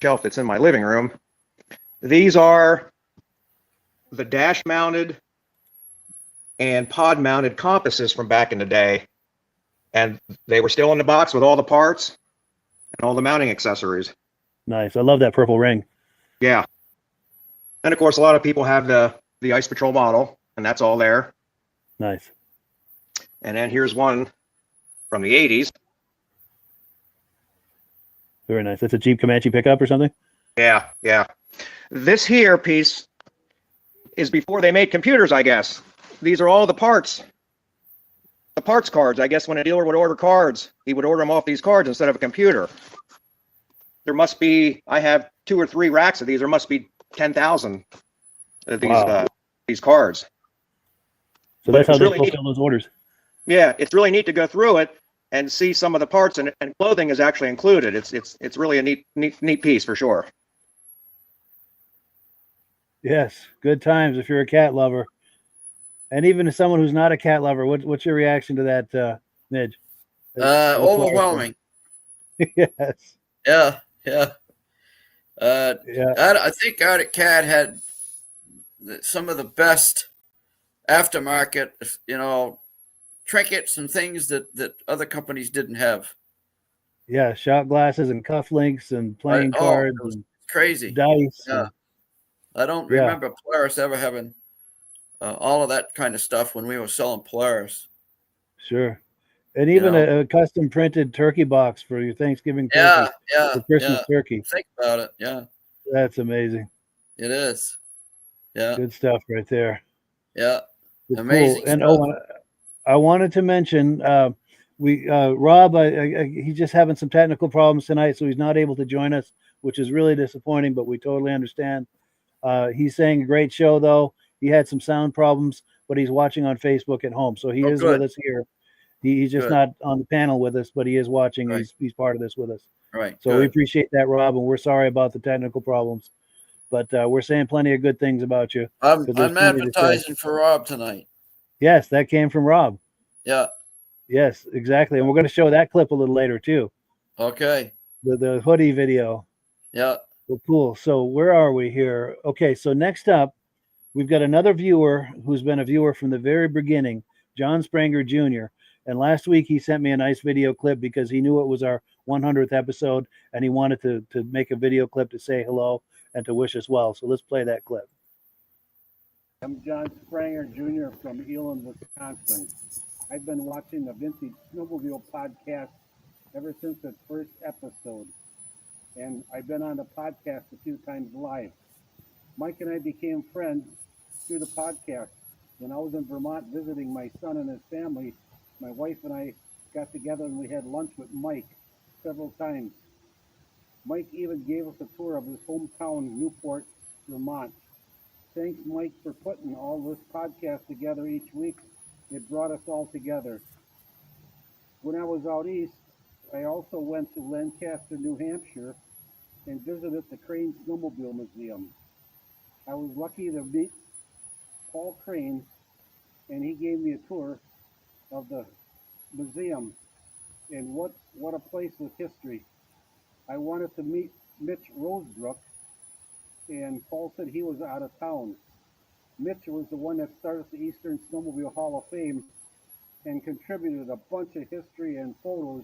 shelf that's in my living room. These are the dash mounted and pod mounted compasses from back in the day. And they were still in the box with all the parts and all the mounting accessories. Nice. I love that purple ring. Yeah. And of course, a lot of people have the Ice Patrol model, and that's all there. Nice. And then here's one from the 80s. Very nice. That's a Jeep Comanche pickup or something? Yeah, yeah. This here piece is before they made computers, I guess. These are all the parts. The parts cards. I guess when a dealer would order cards, he would order them off these cards instead of a computer. There must be, I have 2 or 3 racks of these. There must be 10,000 of these cards. So that's how they really fulfill those orders. Yeah, it's really neat to go through it and see some of the parts, and clothing is actually included. It's really a neat piece for sure. Yes, good times if you're a cat lover, and even as someone who's not a cat lover, what's your reaction to that, Midge? Overwhelming. Yes. Yeah, yeah. I think Arctic Cat had some of the best aftermarket, trinkets and things that other companies didn't have. Yeah, shot glasses and cufflinks and playing cards. It was and crazy. Dice. Yeah. I don't remember Polaris ever having all of that kind of stuff when we were selling Polaris. Sure. And even a custom printed turkey box for your Thanksgiving turkey. Yeah. For Christmas turkey. Think about it. Yeah. That's amazing. It is. Yeah. Good stuff right there. Yeah. It's Amazing. Cool. And I wanted to mention Rob, he's just having some technical problems tonight, so he's not able to join us, which is really disappointing, but we totally understand. He's saying a great show, though. He had some sound problems, but he's watching on Facebook at home, so he is with us here. He's just not on the panel with us, but he is watching. Right. He's part of this with us. Right. So we appreciate that, Rob, and we're sorry about the technical problems, but we're saying plenty of good things about you. I'm advertising for Rob tonight. Yes, that came from Rob. Yeah. Yes, exactly. And we're going to show that clip a little later too. Okay. The hoodie video. Yeah. Well, cool. So where are we here? Okay. So next up, we've got another viewer who's been a viewer from the very beginning, John Spranger Jr. And last week he sent me a nice video clip because he knew it was our 100th episode and he wanted to make a video clip to say hello and to wish us well. So let's play that clip. I'm John Spranger Jr. from Elam, Wisconsin. I've been watching the Vintage Snowmobile Podcast ever since its first episode. And I've been on the podcast a few times live. Mike and I became friends through the podcast. When I was in Vermont visiting my son and his family, my wife and I got together and we had lunch with Mike several times. Mike even gave us a tour of his hometown, Newport, Vermont. Thanks, Mike, for putting all this podcast together each week. It brought us all together. When I was out east, I also went to Lancaster, New Hampshire, and visited the Crane Snowmobile Museum. I was lucky to meet Paul Crane, and he gave me a tour of the museum. And what a place with history. I wanted to meet Mitch Rosebrook, and Paul said he was out of town. Mitch was the one that started the Eastern Snowmobile Hall of Fame and contributed a bunch of history and photos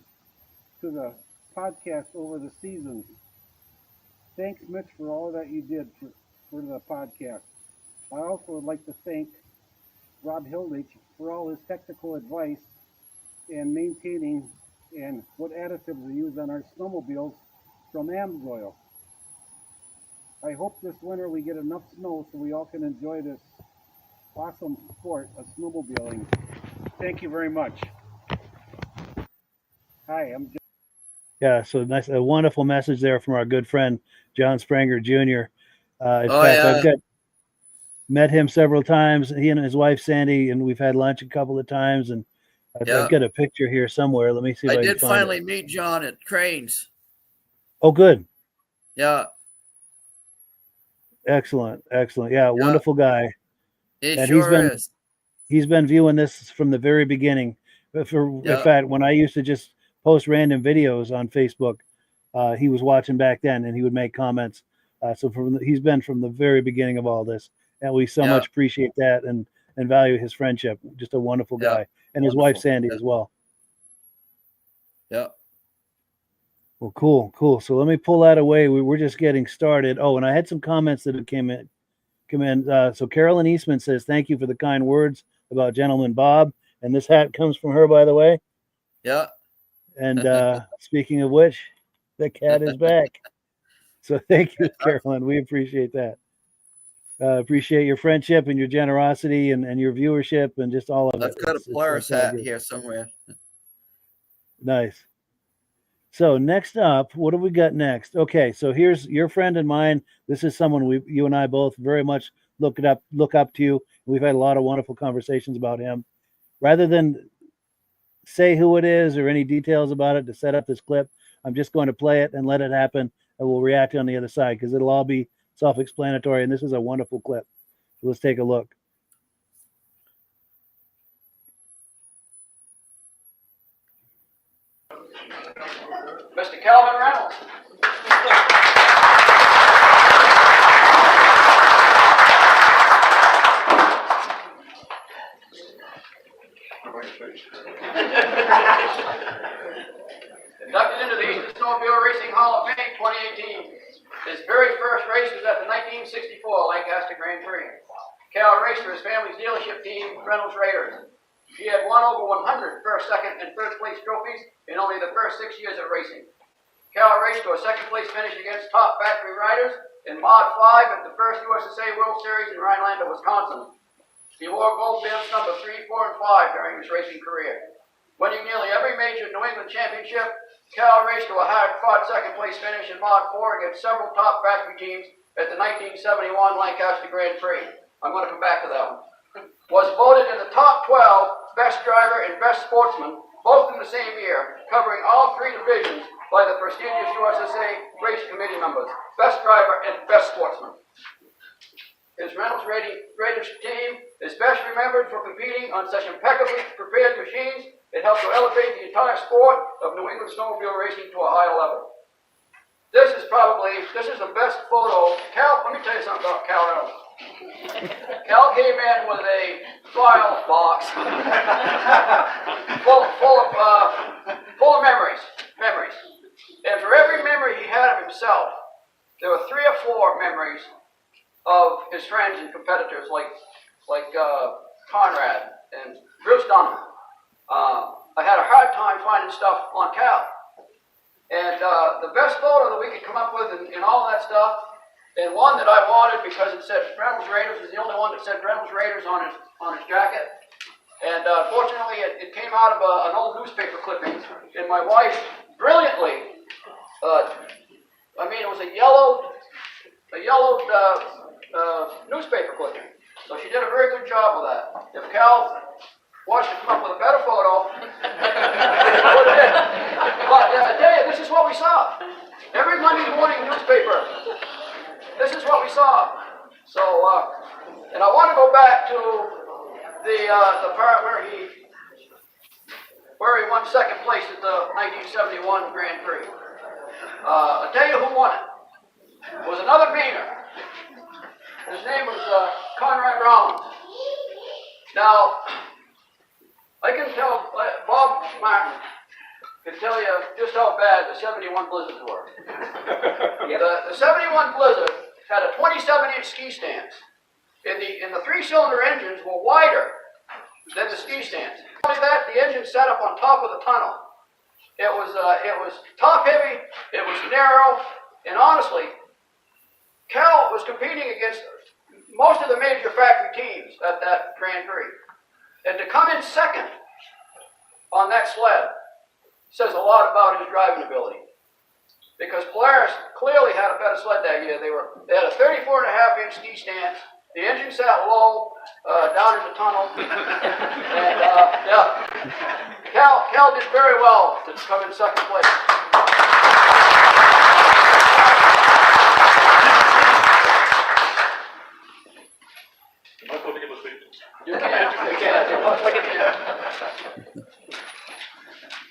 to the podcast over the seasons. Thanks, Mitch, for all that you did for the podcast. I also would like to thank Rob Hilditch for all his technical advice and maintaining and what additives we use on our snowmobiles from Amsoil. I hope this winter we get enough snow so we all can enjoy this awesome sport of snowmobiling. Thank you very much. Hi, I'm John. Yeah, so nice, a wonderful message there from our good friend John Spranger Jr. I've met him several times. He and his wife Sandy, and we've had lunch a couple of times. And I've got a picture here somewhere. Let me see if I can did find finally it. meet John at Cranes. Oh, good. Yeah. Excellent. Yeah, wonderful guy. He's been viewing this from the very beginning. In fact, when I used to just post random videos on Facebook, he was watching back then, and he would make comments. He's been from the very beginning of all this, and we so much appreciate that and value his friendship. Just a wonderful guy, and his wife Sandy as well. Yeah. Well, cool. So let me pull that away. We're just getting started. Oh, and I had some comments that come in. So Carolyn Eastman says, "Thank you for the kind words about Gentleman Bob." And this hat comes from her, by the way. Yeah. And speaking of which, the cat is back. So thank you, Carolyn. We appreciate that. Appreciate your friendship and your generosity and your viewership and just all of it. I've got a Polaris hat here somewhere. Nice. So next up, what do we got next? Okay, so here's your friend and mine. This is someone you and I both very much look up to. We've had a lot of wonderful conversations about him. Rather than say who it is or any details about it to set up this clip, I'm just going to play it and let it happen, and we'll react on the other side because it'll all be self-explanatory, and this is a wonderful clip. So let's take a look. Mr. Calvin Reynolds. Inducted into the Eastern Snowmobile Racing Hall of Fame 2018. His very first race was at the 1964 Lancaster Grand Prix. Cal raced for his family's dealership team, Reynolds Raiders. He had won over 100 first, second, and third place trophies in only the first 6 years of racing. Cal raced to a second place finish against top factory riders in Mod 5 at the first USSA World Series in Rhinelander, Wisconsin. He wore gold bibs number 3, 4, and 5 during his racing career. Winning nearly every major New England championship, Cal raced to a hard-fought second place finish in Mod 4 against several top factory teams at the 1971 Lancaster Grand Prix. I'm going to come back to that one. Was voted in the top 12 best driver and best sportsman, both in the same year, covering all 3 divisions by the prestigious USSA race committee members, best driver and best sportsman. His Reynolds Raiders team is best remembered for competing on such impeccably prepared machines that help to elevate the entire sport of New England snowmobile racing to a higher level. This is the best photo. Cal, let me tell you something about Cal Reynolds. Cal came in with a file box full of memories. And for every memory he had of himself, there were 3 or 4 memories of his friends and competitors like Conrad and Bruce Dunham. I had a hard time finding stuff on Cal. And the best photo that we could come up with in all that stuff, and one that I wanted because it said Reynolds Raiders, was the only one that said Reynolds Raiders on his jacket. And fortunately, it came out of an old newspaper clipping, and my wife brilliantly it was a yellowed newspaper clipping. So she did a very good job of that. If Cal wants to come up with a better photo, put it in. But I tell you, this is what we saw. Every Monday morning newspaper, this is what we saw. So, and I want to go back to the part where he won second place at the 1971 Grand Prix. I'll tell you who won it. It was another Mainer. His name was Conrad Rollins. Now, I can tell, Bob Martin can tell you just how bad the 71 blizzards were. The 71 blizzard had a 27-inch ski stance. And the three-cylinder engines were wider than the ski stance. Not only that, the engine sat up on top of the tunnel. It was top heavy, it was narrow, and honestly, Cal was competing against most of the major factory teams at that Grand Prix. And to come in second on that sled says a lot about his driving ability. Because Polaris clearly had a better sled that year. They had a 34.5-inch ski stance. The engine sat low down in the tunnel. And Cal did very well to come in second place. Am I supposed to give a speech? You can.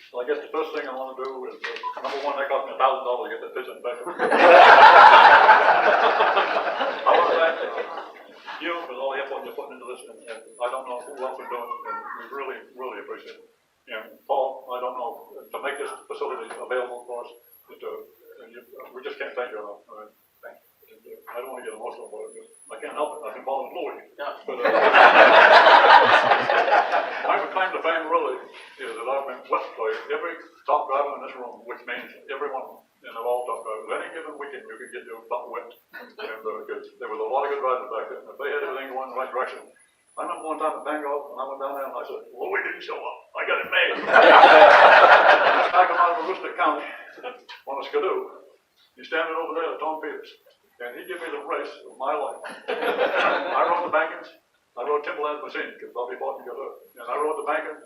Well, I guess the first thing I want to do is, number one, that cost me $1,000 to get the pigeon back. I want to thank you for all the effort you're putting into this, and I don't know who else is doing it, and we really, really appreciate it. And Paul, I don't know, to make this facility available for us, we just can't thank you enough. Thank you. I don't want to get emotional about it, but I can't help it. I've been calling Louis. Yeah. But, my claim to fame really is that I've been blessed by every top driver in this room, which means every one of them, and they're all top drivers. Any given weekend, you could get your butt whipped. And there was a lot of good riders back then. If they had everything going in the right direction. I remember one time at Bangor, and I went down there and I said, Louis didn't show up. I got it made. I come out of Aroostook County on a skidoo. He's standing over there at Tom Peters. And he gave me the race of my life. I rode the bankings. I rode Timberland machine because Bobby Barton got hurt. And I rode the banking,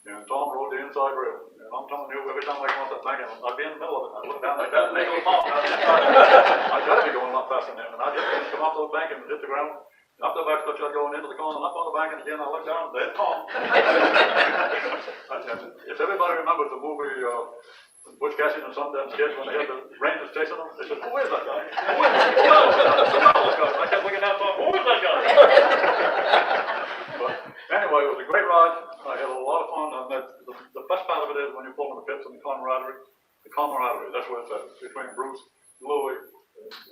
and Tom rode the inside rail. And I'm telling you, every time I go off that banking, I'd be in the middle of it. I'd look down like that, and they go off. I'd got to be going a lot faster than him. And I'd just come off the banking and hit the ground. Up the back stretch, I'd go into the corner, and up on the banking again. I look down, there's Tom. If everybody remembers the movie, Butch Cassidy and Sundance Kids, when they had the Rangers chasing them, they said, who is that guy? Who is that guy? I kept looking at them, who is that guy? But anyway, it was a great ride. I had a lot of fun. And the best part of it is when you pull in the pits and the camaraderie. The camaraderie, that's what it's at, between Bruce, Louis,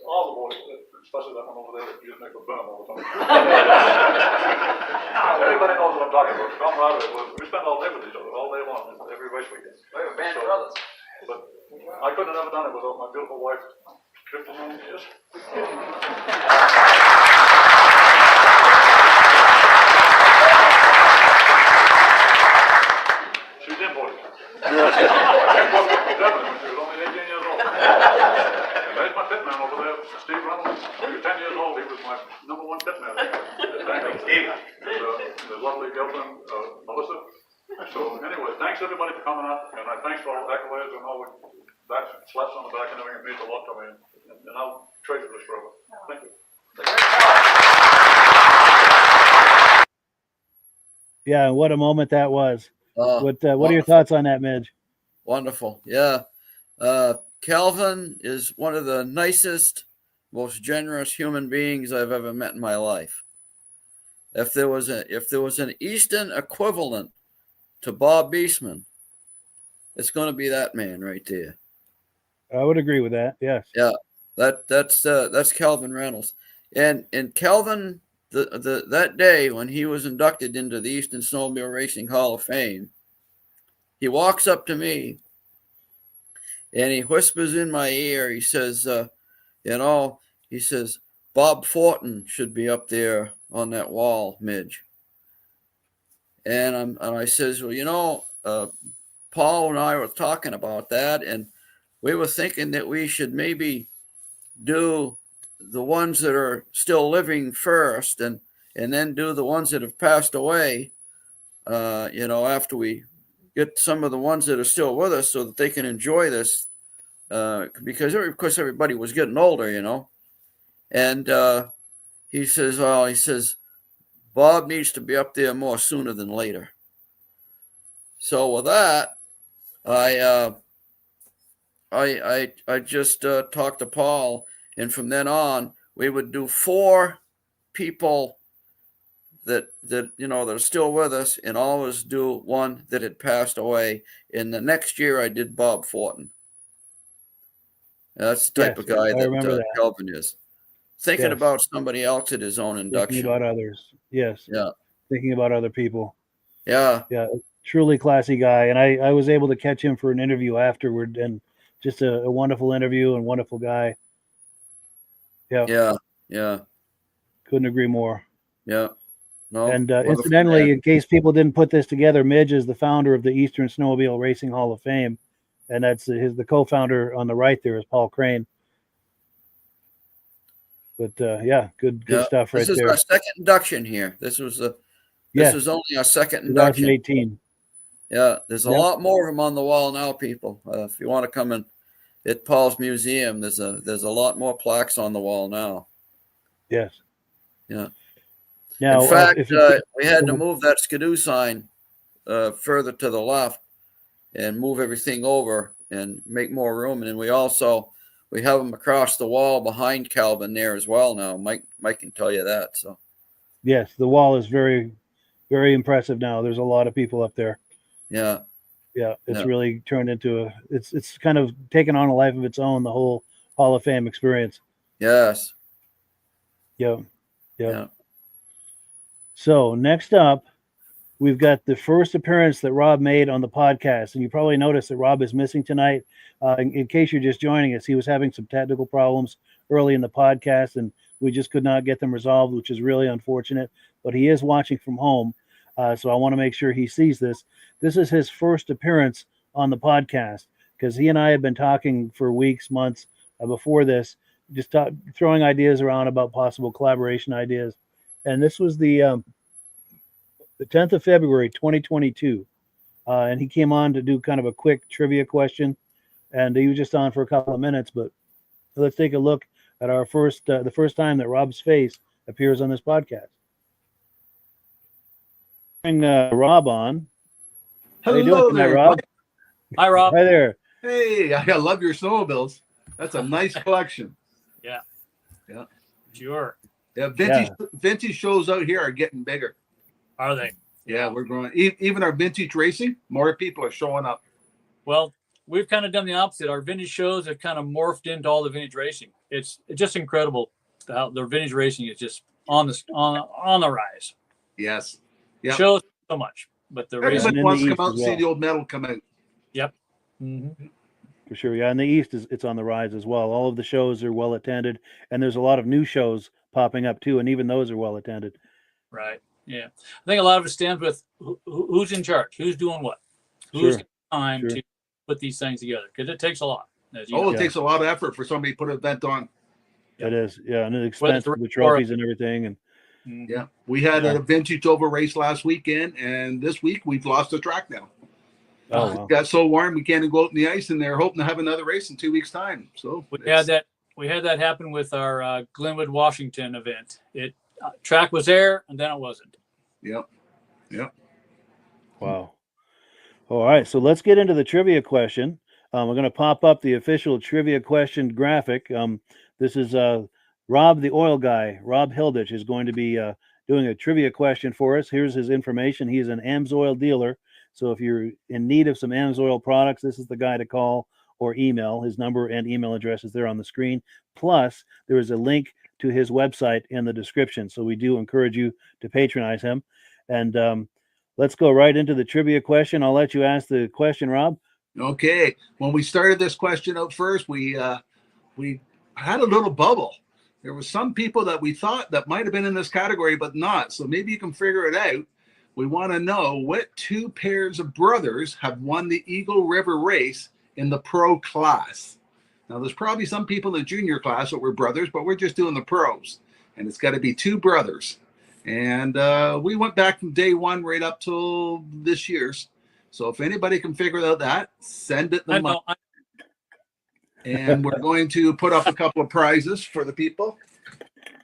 all the boys, especially that one over there that used to make a burn all the time. Everybody knows what I'm talking about. The camaraderie, we spend all day with each other, all day long, every race weekend. We have a band of brothers. But I couldn't have ever done it without my beautiful wife, 59 years. She's imported. She was only 18 years old. And there's my pitman over there, Steve Reynolds. He was 10 years old. He was my #1 pitman. The lovely girlfriend, Melissa. So anyway, thanks everybody for coming out, and I thanks for all the accolades and all the slaps on the back and everything. It means a lot to me, and I'll treasure this forever. Thank you. Yeah, what a moment that was. What are your thoughts on that, Midge? Wonderful. Yeah. Calvin is one of the nicest, most generous human beings I've ever met in my life. If there was an Easton equivalent to Bob Beesman, it's going to be that man right there. I would agree with that. Yes. Yeah. That's Calvin Reynolds. And Calvin, that day when he was inducted into the Easton Snowmobile Racing Hall of Fame, he walks up to me and he whispers in my ear. He says, he says, Bob Fortin should be up there on that wall, Midge. And I says, well, Paul and I were talking about that, and we were thinking that we should maybe do the ones that are still living first, and then do the ones that have passed away, after we get some of the ones that are still with us so that they can enjoy this, because of course everybody was getting older, and he says, Bob needs to be up there more sooner than later. So with that, I just talked to Paul, and from then on we would do 4 people that are still with us, and always do one that had passed away. And the next year I did Bob Fortin. That's the type of guy that Kelvin is. Thinking about somebody else at his own induction. Thinking about others. Yes. Yeah. Thinking about other people. Yeah. Yeah. Truly classy guy. And I was able to catch him for an interview afterward, and just a wonderful interview and wonderful guy. Yeah. Yeah. Yeah. Couldn't agree more. Yeah. No. And incidentally, in case people didn't put this together, Midge is the founder of the Eastern Snowmobile Racing Hall of Fame. And that's the co-founder on the right there is Paul Crane. But good stuff right there. This is our second induction here. This was only our second induction. 2018. Yeah, there's a lot more of them on the wall now, people. If you want to come in at Paul's museum, there's a lot more plaques on the wall now. Yes. Yeah. Now, in fact, we had to move that Skidoo sign further to the left and move everything over and make more room. And then we have them across the wall behind Calvin there as well now. Mike can tell you that. So. Yes, the wall is very, very impressive now. There's a lot of people up there. Yeah. Yeah, it's really turned into it's kind of taken on a life of its own, the whole Hall of Fame experience. Yes. Yeah. So next up, we've got the first appearance that Rob made on the podcast. And you probably noticed that Rob is missing tonight. In case you're just joining us, he was having some technical problems early in the podcast, and we just could not get them resolved, which is really unfortunate. But he is watching from home. So I want to make sure he sees this. This is his first appearance on the podcast, because he and I had been talking for weeks, months before this, just throwing ideas around about possible collaboration ideas. And this was the 10th of February, 2022. And he came on to do kind of a quick trivia question. And he was just on for a couple of minutes. But let's take a look at our the first time that Rob's face appears on this podcast. Bring Rob on. How you doing tonight, Rob? Hi, Rob. Hi there. Hey, I love your snowmobiles. That's a nice collection. Yeah. Yeah. Sure. Yeah, vintage shows out here are getting bigger. Are they? Yeah, we're growing. Even our vintage racing, more people are showing up. Well, we've kind of done the opposite. Our vintage shows have kind of morphed into all the vintage racing. It's just incredible how the vintage racing is just on the rise. Yes. Yeah. Shows so much, but the everybody racing wants to come out and see the old metal come out. Yep. Mm-hmm. For sure, yeah. In the East, it's on the rise as well. All of the shows are well attended, and there's a lot of new shows popping up too, and even those are well attended. Right. Yeah. I think a lot of it stems with who's in charge, who's doing what, who's got time to put these things together, because it takes a lot. It takes a lot of effort for somebody to put an event on. It is, yeah, and the expense of the trophies and everything, and yeah, we had a vintage over race last weekend, and this week we've lost the track now. Oh, wow. It got so warm we can't even go out in the ice, and they're hoping to have another race in 2 weeks' time. So we had that happen with our Glenwood, Washington event. It track was there, and then it wasn't. Yep. Wow. All right, so let's get into the trivia question. We're going to pop up the official trivia question graphic. This is Rob, the oil guy. Rob Hilditch is going to be doing a trivia question for us. Here's his information. He's an AMSOIL dealer. So if you're in need of some AMSOIL products, this is the guy to call or email. His number and email address is there on the screen. Plus, there is a link to his website in the description. So we do encourage you to patronize him. And let's go right into the trivia question. I'll let you ask the question, Rob. Okay. When we started this question out first, we had a little bubble. There were some people that we thought that might have been in this category, but not. So maybe you can figure it out. We want to know what 2 pairs of brothers have won the Eagle River race in the pro class. Now, there's probably some people in the junior class that were brothers, but we're just doing the pros. And it's got to be 2 brothers. And we went back from day 1 right up till this year's. So if anybody can figure out that, send it the money. And we're going to put up a couple of prizes for the people.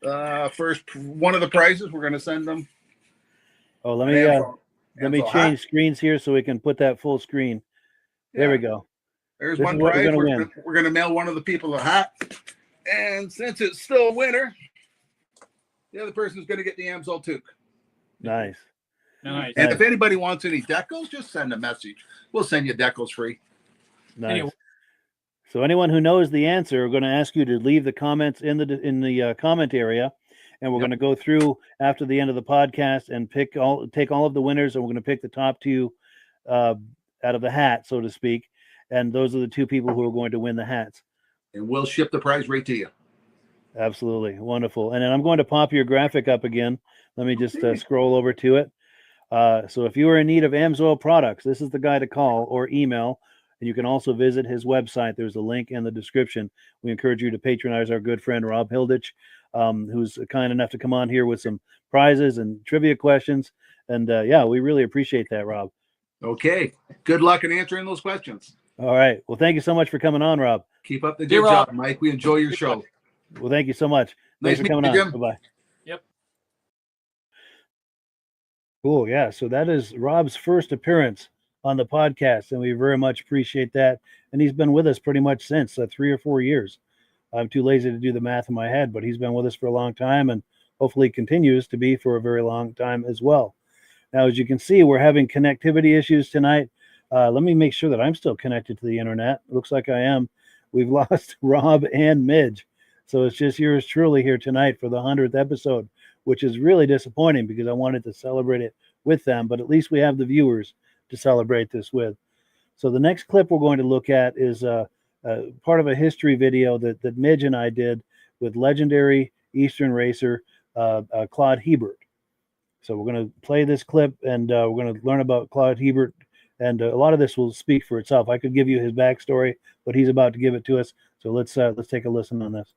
First, one of the prizes, we're going to send them. Oh, let me change screens here so we can put that full screen. There we go. There's This one is what prize. we're gonna win. We're going to mail one of the people a hat. And since it's still winter, the other person's going to get the Amsoil toque. Nice. Nice. And if anybody wants any decals, just send a message. We'll send you decals free. Nice. Anyway. So anyone who knows the answer, we're going to ask you to leave the comments in the comment area, and we're going to go through after the end of the podcast and take all of the winners, and we're going to pick the top 2 out of the hat, so to speak, and those are the 2 people who are going to win the hats. And we'll ship the prize right to you. Absolutely wonderful. And then I'm going to pop your graphic up again. Let me just scroll over to it. So if you are in need of Amsoil products, this is the guy to call or email. And you can also visit his website. There's a link in the description. We encourage you to patronize our good friend, Rob Hilditch, who's kind enough to come on here with some prizes and trivia questions. And yeah, we really appreciate that, Rob. Okay. Good luck in answering those questions. All right. Well, thank you so much for coming on, Rob. Keep up the good job, Mike. We enjoy your show. Well, thank you so much. Nice Thanks for coming meeting on. you, Jim. Bye-bye. Yep. Cool. Yeah. So that is Rob's first appearance on the podcast, and we very much appreciate that. And he's been with us pretty much since 3 or 4 years. I'm too lazy to do the math in my head, but he's been with us for a long time, and hopefully continues to be for a very long time as well. Now, as you can see, we're having connectivity issues tonight. Let me make sure that I'm still connected to the internet. It looks like I am. We've lost Rob and Midge. So it's just yours truly here tonight for the 100th episode, which is really disappointing because I wanted to celebrate it with them, but at least we have the viewers to celebrate this with. So the next clip we're going to look at is part of a history video that Midge and I did with legendary Eastern racer Claude Hebert. So we're going to play this clip, and we're going to learn about Claude Hebert, and a lot of this will speak for itself. I could give you his backstory, but he's about to give it to us. So let's take a listen on this.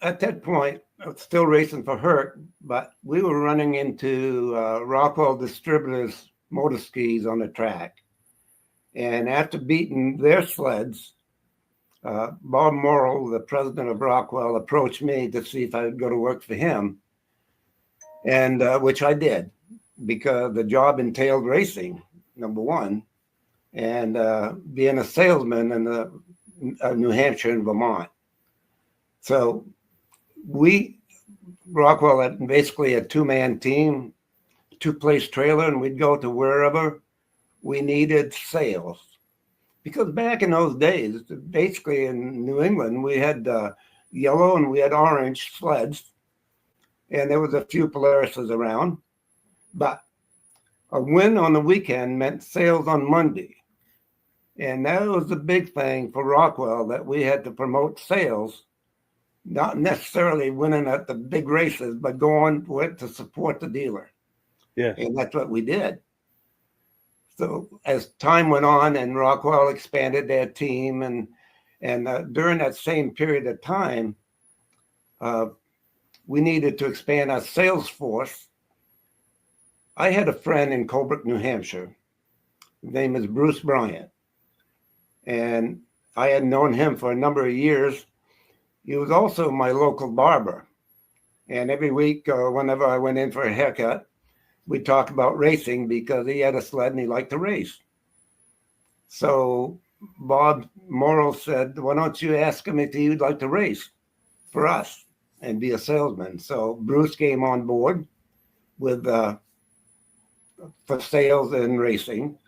At that point, I was still racing for Herc, but we were running into Rockwell Distributors motor skis on the track. And after beating their sleds, Bob Morrill, the president of Rockwell, approached me to see if I would go to work for him, and which I did, because the job entailed racing, number one, and being a salesman in New Hampshire and Vermont. So Rockwell had basically a 2-man team, 2-place trailer, and we'd go to wherever we needed sales. Because back in those days, basically in New England, we had yellow and we had orange sleds, and there was a few Polarises around. But a win on the weekend meant sales on Monday. And that was the big thing for Rockwell, that we had to promote sales, not necessarily winning at the big races, but going with to support the dealer. Yeah. And that's what we did. So as time went on and Rockwell expanded their team, and during that same period of time, we needed to expand our sales force. I had a friend in Colebrook, New Hampshire. His name is Bruce Bryant. And I had known him for a number of years. He was also my local barber. And every week, whenever I went in for a haircut, we talked about racing because he had a sled and he liked to race. So Bob Morrill said, why don't you ask him if he would like to race for us and be a salesman? So Bruce came on board with for sales and racing.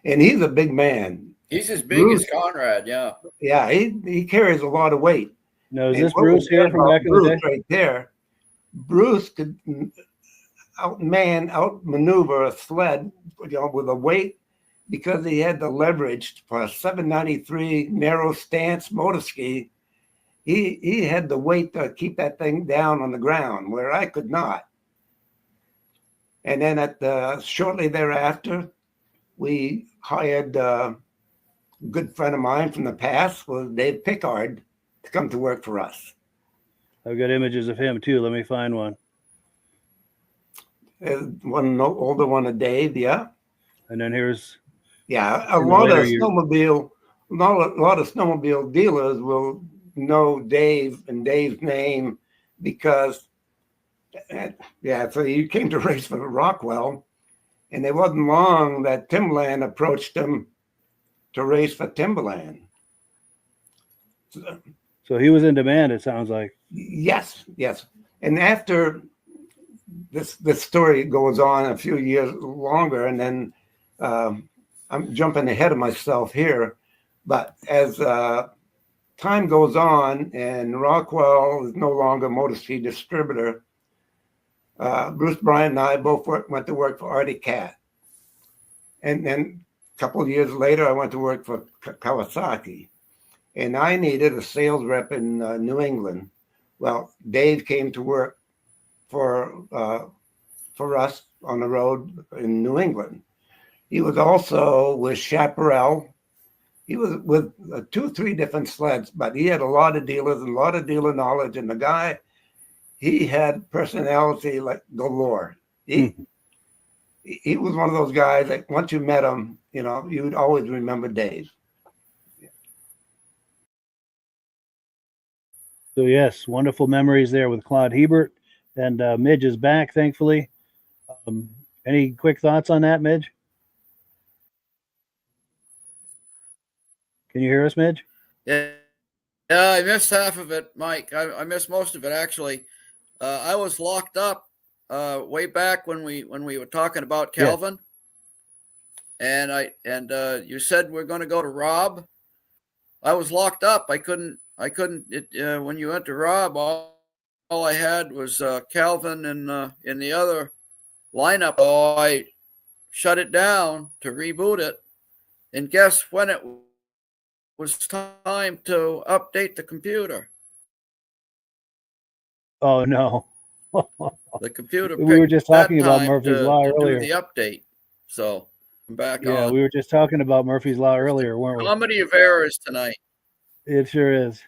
And he's a big man. He's as big as Conrad, yeah. Yeah, he carries a lot of weight. No, is this Bruce here from back in the day? Right there. Bruce could outmaneuver a sled, with a weight, because he had the leverage for a 793 narrow stance motor ski. He had the weight to keep that thing down on the ground, where I could not. And then shortly thereafter, we hired a good friend of mine from the past, was Dave Pickard, to come to work for us. I've got images of him too. Let me find one. One older one of Dave, yeah. And then here's a lot of snowmobile dealers will know Dave and Dave's name because, so he came to race for Rockwell, and it wasn't long that Timberland approached him to race for Timberland. So he was in demand, it sounds like. Yes. And after this story goes on a few years longer, and then I'm jumping ahead of myself here, but as time goes on and Rockwell is no longer Motor Speed distributor, Bruce Bryant and I both went to work for Artie Cat. And then a couple of years later, I went to work for Kawasaki. And I needed a sales rep in New England. Well, Dave came to work for us on the road in New England. He was also with Chaparral. He was with 2 or 3 different sleds, but he had a lot of dealers and a lot of dealer knowledge. And the guy, he had personality like galore. He was one of those guys that once you met him, you'd always remember Dave. So yes, wonderful memories there with Claude Hebert, and Midge is back, thankfully. Any quick thoughts on that, Midge? Can you hear us, Midge? Yeah, I missed half of it, Mike. I missed most of it, actually. I was locked up way back when we were talking about Calvin, and you said we're going to go to Rob. I was locked up. I couldn't. When you went to Rob, all I had was Calvin and in the other lineup. Oh, I shut it down to reboot it, and guess when it was time to update the computer. Oh no! The computer. We were just talking about Murphy's Law earlier. Do the update, so I'm back on. Yeah, we were just talking about Murphy's Law earlier, weren't we? Comedy of errors tonight. It sure is.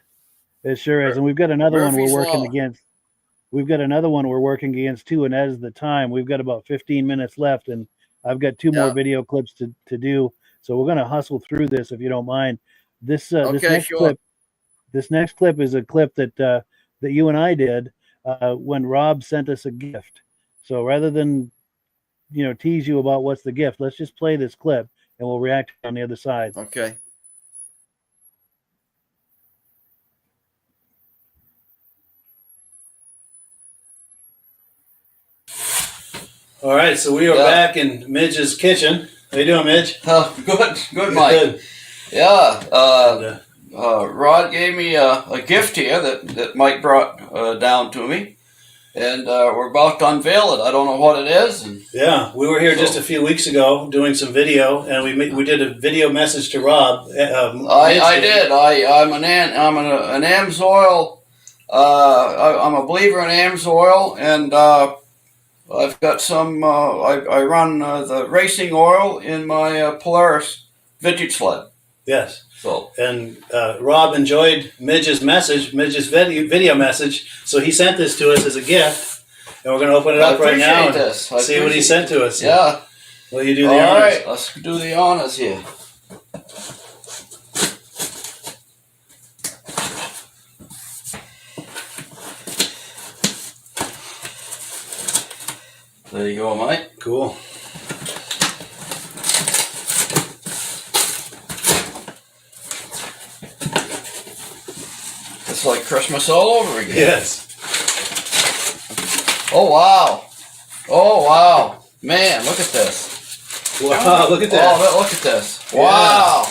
It sure is. And we've got another one we're working against. We've got another one we're working against too, and that is the time. We've got about 15 minutes left, and I've got 2 more video clips to do. So we're going to hustle through this, if you don't mind. This next clip is a clip that that you and I did when Rob sent us a gift. So rather than tease you about what's the gift, let's just play this clip and we'll react on the other side. Okay. All right, so we are back in Midge's kitchen. How you doing, Midge? Good, Mike. Good. Yeah, Rod gave me a gift here that Mike brought down to me, and we're about to unveil it. I don't know what it is. Yeah, we were here just a few weeks ago doing some video, and we did a video message to Rob. I did. I'm an AMSOIL. I'm a believer in AMSOIL, and I've got some. I run the racing oil in my Polaris vintage sled. Yes. So and Rob enjoyed Midge's video message, so he sent this to us as a gift, and we're going to open it up right now and see what he sent to us. Yeah. Will you do the honors? All right, let's do the honors here. There you go, Mike. Cool. It's like Christmas all over again. Yes. Oh, wow. Oh, wow. Man, look at this. Wow, look at that. Oh, look at this. Wow.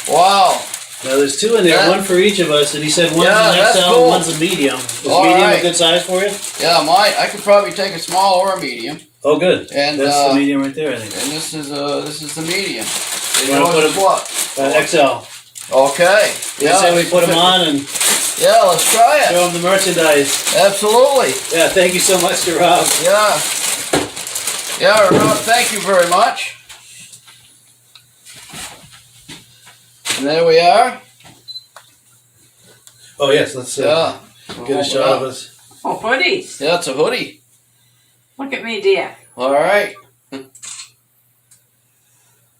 Yeah. Wow. Now, there's 2 in there, one for each of us, and he said one's an XL and one's a medium. Is medium a good size for you? Yeah, I could probably take a small or a medium. Oh, good. And that's the medium right there, I think. And this is the medium. You want to put what? XL. Okay. Yeah. Say we put them on and yeah, let's try it. Show them the merchandise. Absolutely. Yeah. Thank you so much to Rob. Yeah. Yeah, Rob, thank you very much. And there we are. Oh yes, let's Yeah. get a shot of us. Oh, hoodies. Yeah, it's a hoodie. Look at me, dear. All right.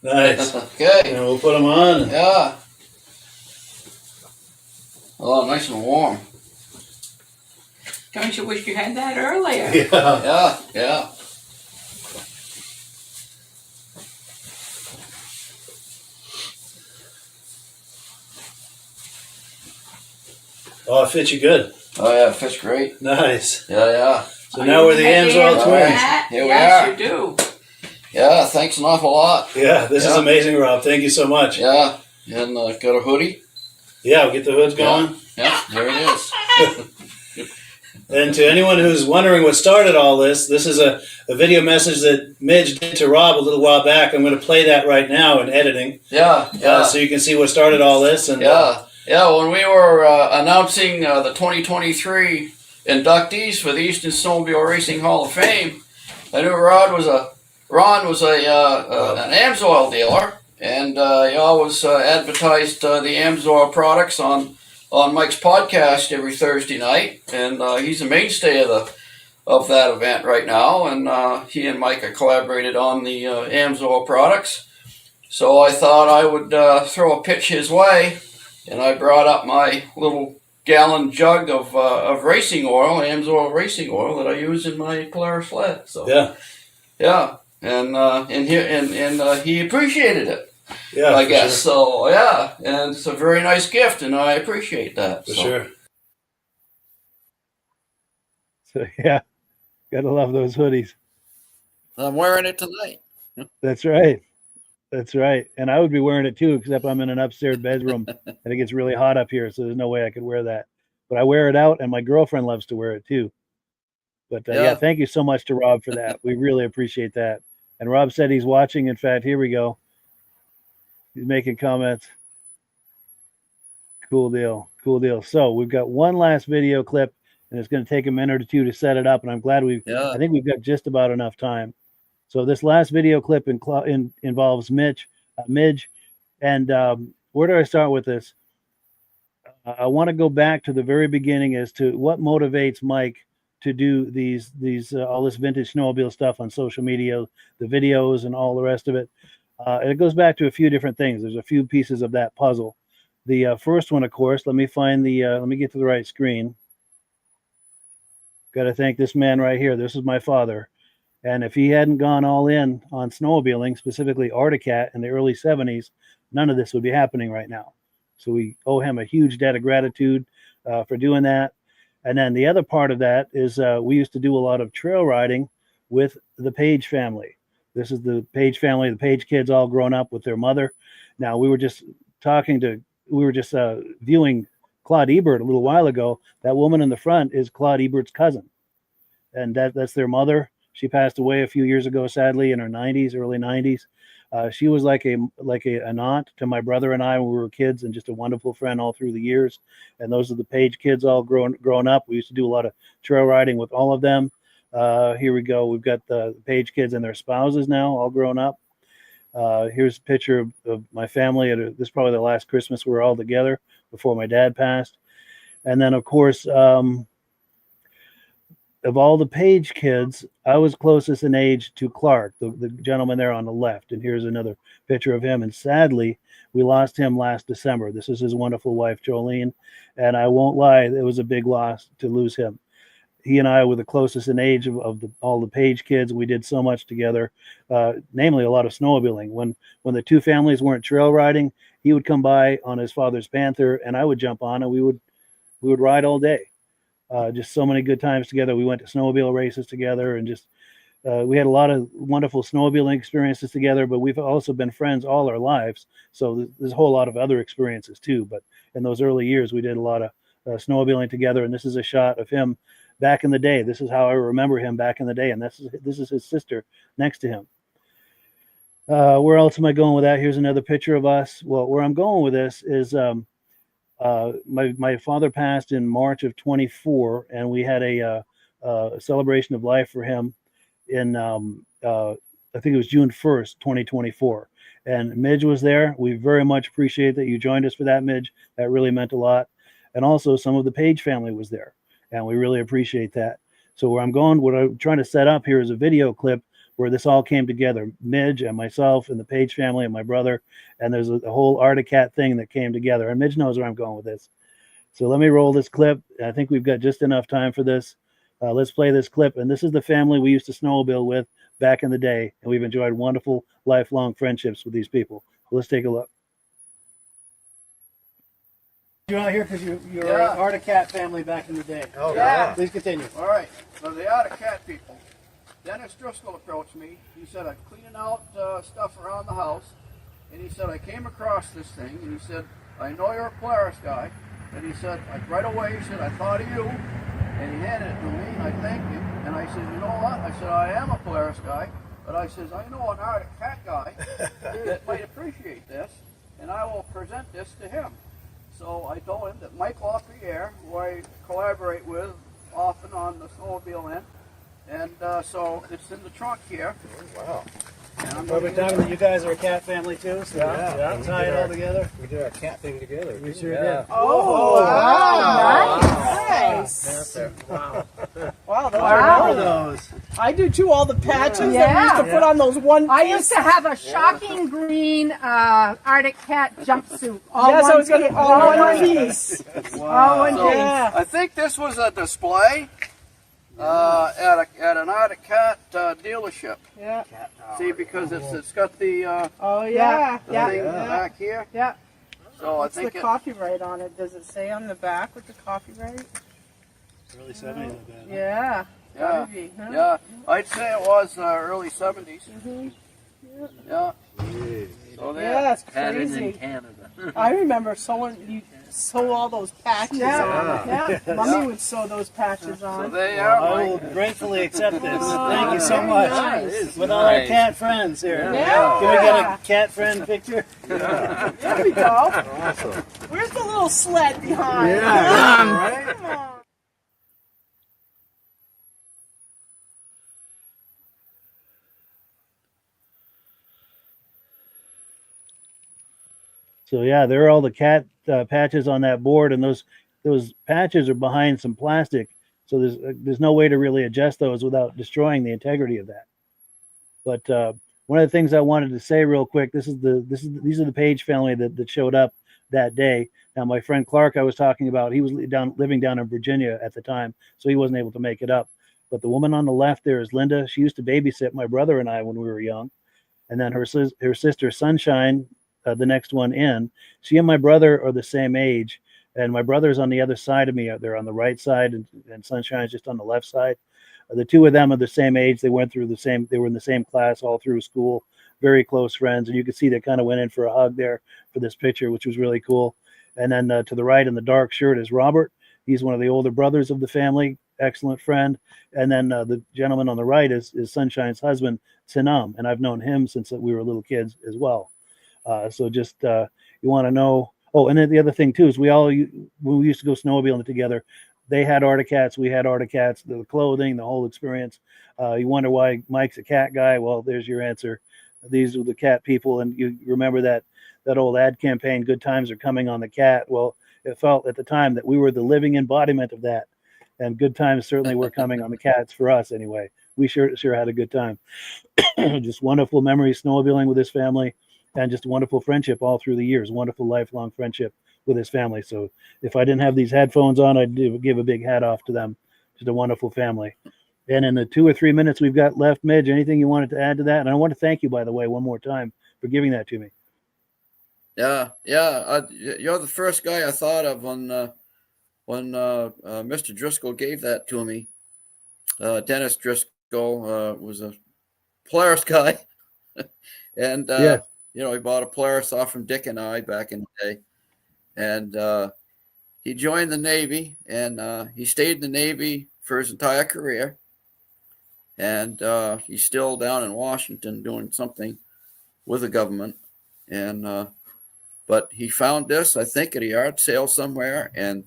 Nice. Okay. And we'll put them on. Yeah. Oh, nice and warm. Don't you wish you had that earlier? Yeah. Yeah. Oh, it fits you good. Oh yeah, it fits great. Nice. Yeah. So now we're the Amsoil twins. Here we yes, are. you do. Yeah, thanks an awful lot. Yeah, this is amazing, Rob. Thank you so much. Yeah, and got a hoodie. Yeah, we'll get the hoods going. Yeah, there it is. And to anyone who's wondering what started all this, this is a video message that Midge did to Rob a little while back. I'm going to play that right now in editing. Yeah. So you can see what started all this. And Yeah, when we were announcing the 2023 inductees for the Eastern Snowmobile Racing Hall of Fame, I knew Ron was an Amsoil dealer, and he always advertised the Amsoil products on Mike's podcast every Thursday night, and he's a mainstay of that event right now, and he and Mike have collaborated on the Amsoil products. So I thought I would throw a pitch his way, and I brought up my little gallon jug of racing oil, Amsoil racing oil, that I use in my Polaris sled. So yeah, and he appreciated it. Yeah, I for guess sure. so. Yeah, and it's a very nice gift, and I appreciate that. For so. sure. So yeah, gotta love those hoodies. I'm wearing it tonight. That's right. That's right. And I would be wearing it too, except I'm in an upstairs bedroom and it gets really hot up here. So there's no way I could wear that. But I wear it out, and my girlfriend loves to wear it too. But yeah, thank you so much to Rob for that. We really appreciate that. And Rob said he's watching. In fact, here we go. He's making comments. Cool deal. Cool deal. So we've got one last video clip, and it's going to take a minute or two to set it up. And I'm glad I think we've got just about enough time. So this last video clip involves Midge. And where do I start with this? I want to go back to the very beginning as to what motivates Mike to do these all this vintage snowmobile stuff on social media, the videos and all the rest of it. It goes back to a few different things. There's a few pieces of that puzzle. The first one, of course, let me get to the right screen. Got to thank this man right here. This is my father. And if he hadn't gone all in on snowmobiling, specifically Articat in the early 70s, none of this would be happening right now. So we owe him a huge debt of gratitude for doing that. And then the other part of that is we used to do a lot of trail riding with the Page family. This is the Page family, the Page kids all grown up with their mother. Now, we were just viewing Claude Ebert a little while ago. That woman in the front is Claude Ebert's cousin. And that's their mother. She passed away a few years ago, sadly, in her 90s, early 90s. She was like an aunt to my brother and I when we were kids, and just a wonderful friend all through the years. And those are the Page kids all grown up. We used to do a lot of trail riding with all of them. Here we go. We've got the Page kids and their spouses now, all grown up. Here's a picture of my family. This is probably the last Christmas we were all together before my dad passed. And then, of course, of all the Page kids, I was closest in age to Clark, the gentleman there on the left. And here's another picture of him. And sadly, we lost him last December. This is his wonderful wife, Jolene. And I won't lie, it was a big loss to lose him. He and I were the closest in age of all the Page kids. We did so much together, namely a lot of snowmobiling. When the two families weren't trail riding, he would come by on his father's Panther, and I would jump on, and we would ride all day. Just so many good times together. We went to snowmobile races together, and just we had a lot of wonderful snowmobiling experiences together, but we've also been friends all our lives. So there's a whole lot of other experiences too. But in those early years, we did a lot of snowmobiling together. And this is a shot of him back in the day. This is how I remember him back in the day. And this is his sister next to him. Where else am I going with that? Here's another picture of us. Well, where I'm going with this is my father passed in March of 24, and we had a celebration of life for him in I think it was June 1st, 2024. And Midge was there. We very much appreciate that you joined us for that, Midge. That really meant a lot. And also some of the Page family was there, and we really appreciate that. So where I'm going, what I'm trying to set up here is a video clip where this all came together. Midge and myself and the Page family and my brother, and there's a whole Arctic Cat thing that came together. And Midge knows where I'm going with this. So let me roll this clip. I think we've got just enough time for this. Let's play this clip. And this is the family we used to snowmobile with back in the day, and we've enjoyed wonderful lifelong friendships with these people. Let's take a look. You're out here because you were an Arctic Cat family back in the day. Oh, yeah. Please continue. All right. So the Arctic Cat people. Dennis Driscoll approached me. He said, I'm cleaning out stuff around the house. And he said, I came across this thing. And he said, I know you're a Polaris guy. And he said, like right away, he said, I thought of you. And he handed it to me, and I thanked him. And I said, you know what? I said, I am a Polaris guy. But I says, I know an Arctic Cat guy that might appreciate this. And I will present this to him. So I told him that Mike LaPierre, who I collaborate with often on the snowmobile end, and so it's in the trunk here. Wow. And I'm Well, we're talking that you guys are a cat family too, so Yeah. tie it all together. We did our cat thing together. We sure did. Oh, wow. Nice. Wow. Wow, those I are remember those. I do too, all the patches that we used to put on those one I used to have a shocking green Arctic Cat jumpsuit. Yes, I was going to all one piece. piece. All one So, piece. I think this was a display at an Arctic Cat dealership. Yeah. See, because it's got the Oh yeah. the Yeah. thing back here. Yeah. So What's I think the copyright on it? Does it say on the back what the copyright? Early 70s, I bet. Yeah. Yeah, Gotta be, huh? yeah. I'd say it was early 70s. Yeah. So there. Yeah, that's crazy. I remember sewing. You sew all those patches on. Yeah. Mommy would sew those patches on. So they are. I will gratefully accept this. Oh, Thank you so very much. nice. With all our cat friends here. Yeah. Can we get a cat friend picture? There we go. Awesome. Where's the little sled behind? Yeah. Come on. So yeah, there are all the cat patches on that board, and those patches are behind some plastic. So there's no way to really adjust those without destroying the integrity of that. But one of the things I wanted to say real quick, these are the Page family that showed up that day. Now my friend Clark I was talking about, he was living down in Virginia at the time, so he wasn't able to make it up. But the woman on the left there is Linda. She used to babysit my brother and I when we were young. And then her sister Sunshine, the next one in, she and my brother are the same age. And my brother's on the other side of me. They're on the right side, and Sunshine's just on the left side. The two of them are the same age. They were in the same class all through school, very close friends. And you can see they kind of went in for a hug there for this picture, which was really cool. And then to the right in the dark shirt is Robert. He's one of the older brothers of the family, excellent friend. And then the gentleman on the right is Sunshine's husband, Sinam. And I've known him since we were little kids as well. So just you want to know. Oh, and then the other thing too is when we used to go snowmobiling together, they had Arctic Cats, we had Arctic Cats, the clothing, the whole experience. You wonder why Mike's a cat guy. Well, there's your answer. These are the cat people, and you remember that old ad campaign, "Good Times Are Coming on the Cat." Well, it felt at the time that we were the living embodiment of that, and good times certainly were coming on the cats for us anyway. We sure had a good time. Just wonderful memories snowmobiling with his family. And just a wonderful friendship all through the years, wonderful lifelong friendship with his family. So if I didn't have these headphones on, I'd give a big hat off to them. Just a wonderful family. And in the 2 or 3 minutes we've got left, Midge, anything you wanted to add to that? And I want to thank you, by the way, one more time for giving that to me. Yeah. You're the first guy I thought of when Mr. Driscoll gave that to me. Dennis Driscoll was a Polaris guy. And he bought a Polaris off from Dick and I back in the day. And he joined the Navy, and he stayed in the Navy for his entire career. And he's still down in Washington doing something with the government. And but he found this, I think, at a yard sale somewhere, and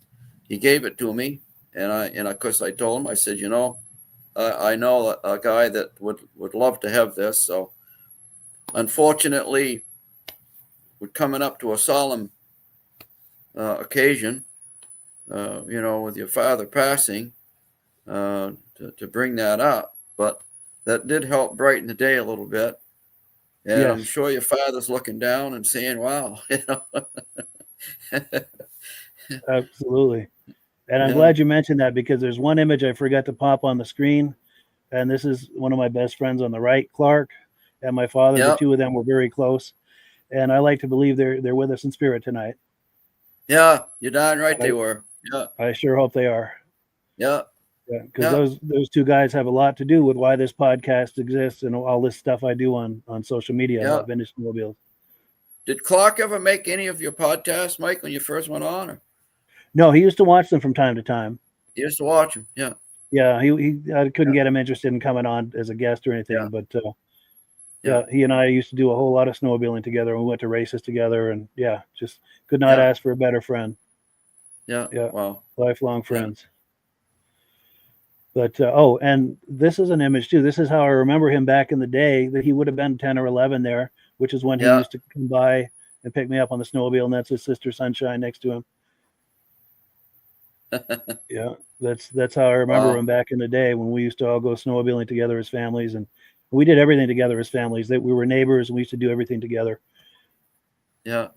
he gave it to me. And of course I told him, I said, I know a guy that would love to have this. So unfortunately, we're coming up to a solemn occasion, with your father passing, to bring that up. But that did help brighten the day a little bit. And Yes. I'm sure your father's looking down and saying, wow, Absolutely. And I'm Yeah. glad you mentioned that, because there's one image I forgot to pop on the screen. And this is one of my best friends on the right, Clark, and my father. The Yep. two of them were very close. And I like to believe they're with us in spirit tonight. Yeah, you're darn right they were. Yeah. I sure hope they are. Yeah. Yeah, because those two guys have a lot to do with why this podcast exists and all this stuff I do on social media about vintage snowmobiles. Did Clark ever make any of your podcasts, Mike, when you first went on? Or? No, he used to watch them from time to time. You used to watch them, yeah. Yeah, I couldn't get him interested in coming on as a guest or anything, but he and I used to do a whole lot of snowmobiling together. We went to races together, and just could not ask for a better friend. Yeah. Wow. Lifelong friends. But and this is an image too. This is how I remember him back in the day. That he would have been 10 or 11 there, which is when he used to come by and pick me up on the snowmobile, and that's his sister Sunshine next to him. Yeah, that's how I remember him back in the day, when we used to all go snowmobiling together as families, and we did everything together as families. That we were neighbors, and we used to do everything together. Yeah.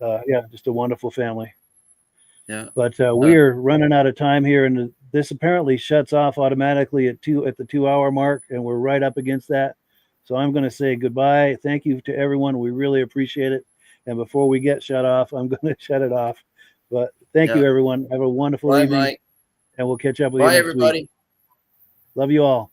Just a wonderful family. Yeah. But we're running out of time here, and this apparently shuts off automatically at the 2 hour mark, and we're right up against that. So I'm going to say goodbye. Thank you to everyone. We really appreciate it. And before we get shut off, I'm going to shut it off. But thank you, everyone. Have a wonderful evening. Mike. And we'll catch up with you Bye, next everybody. week. Love you all.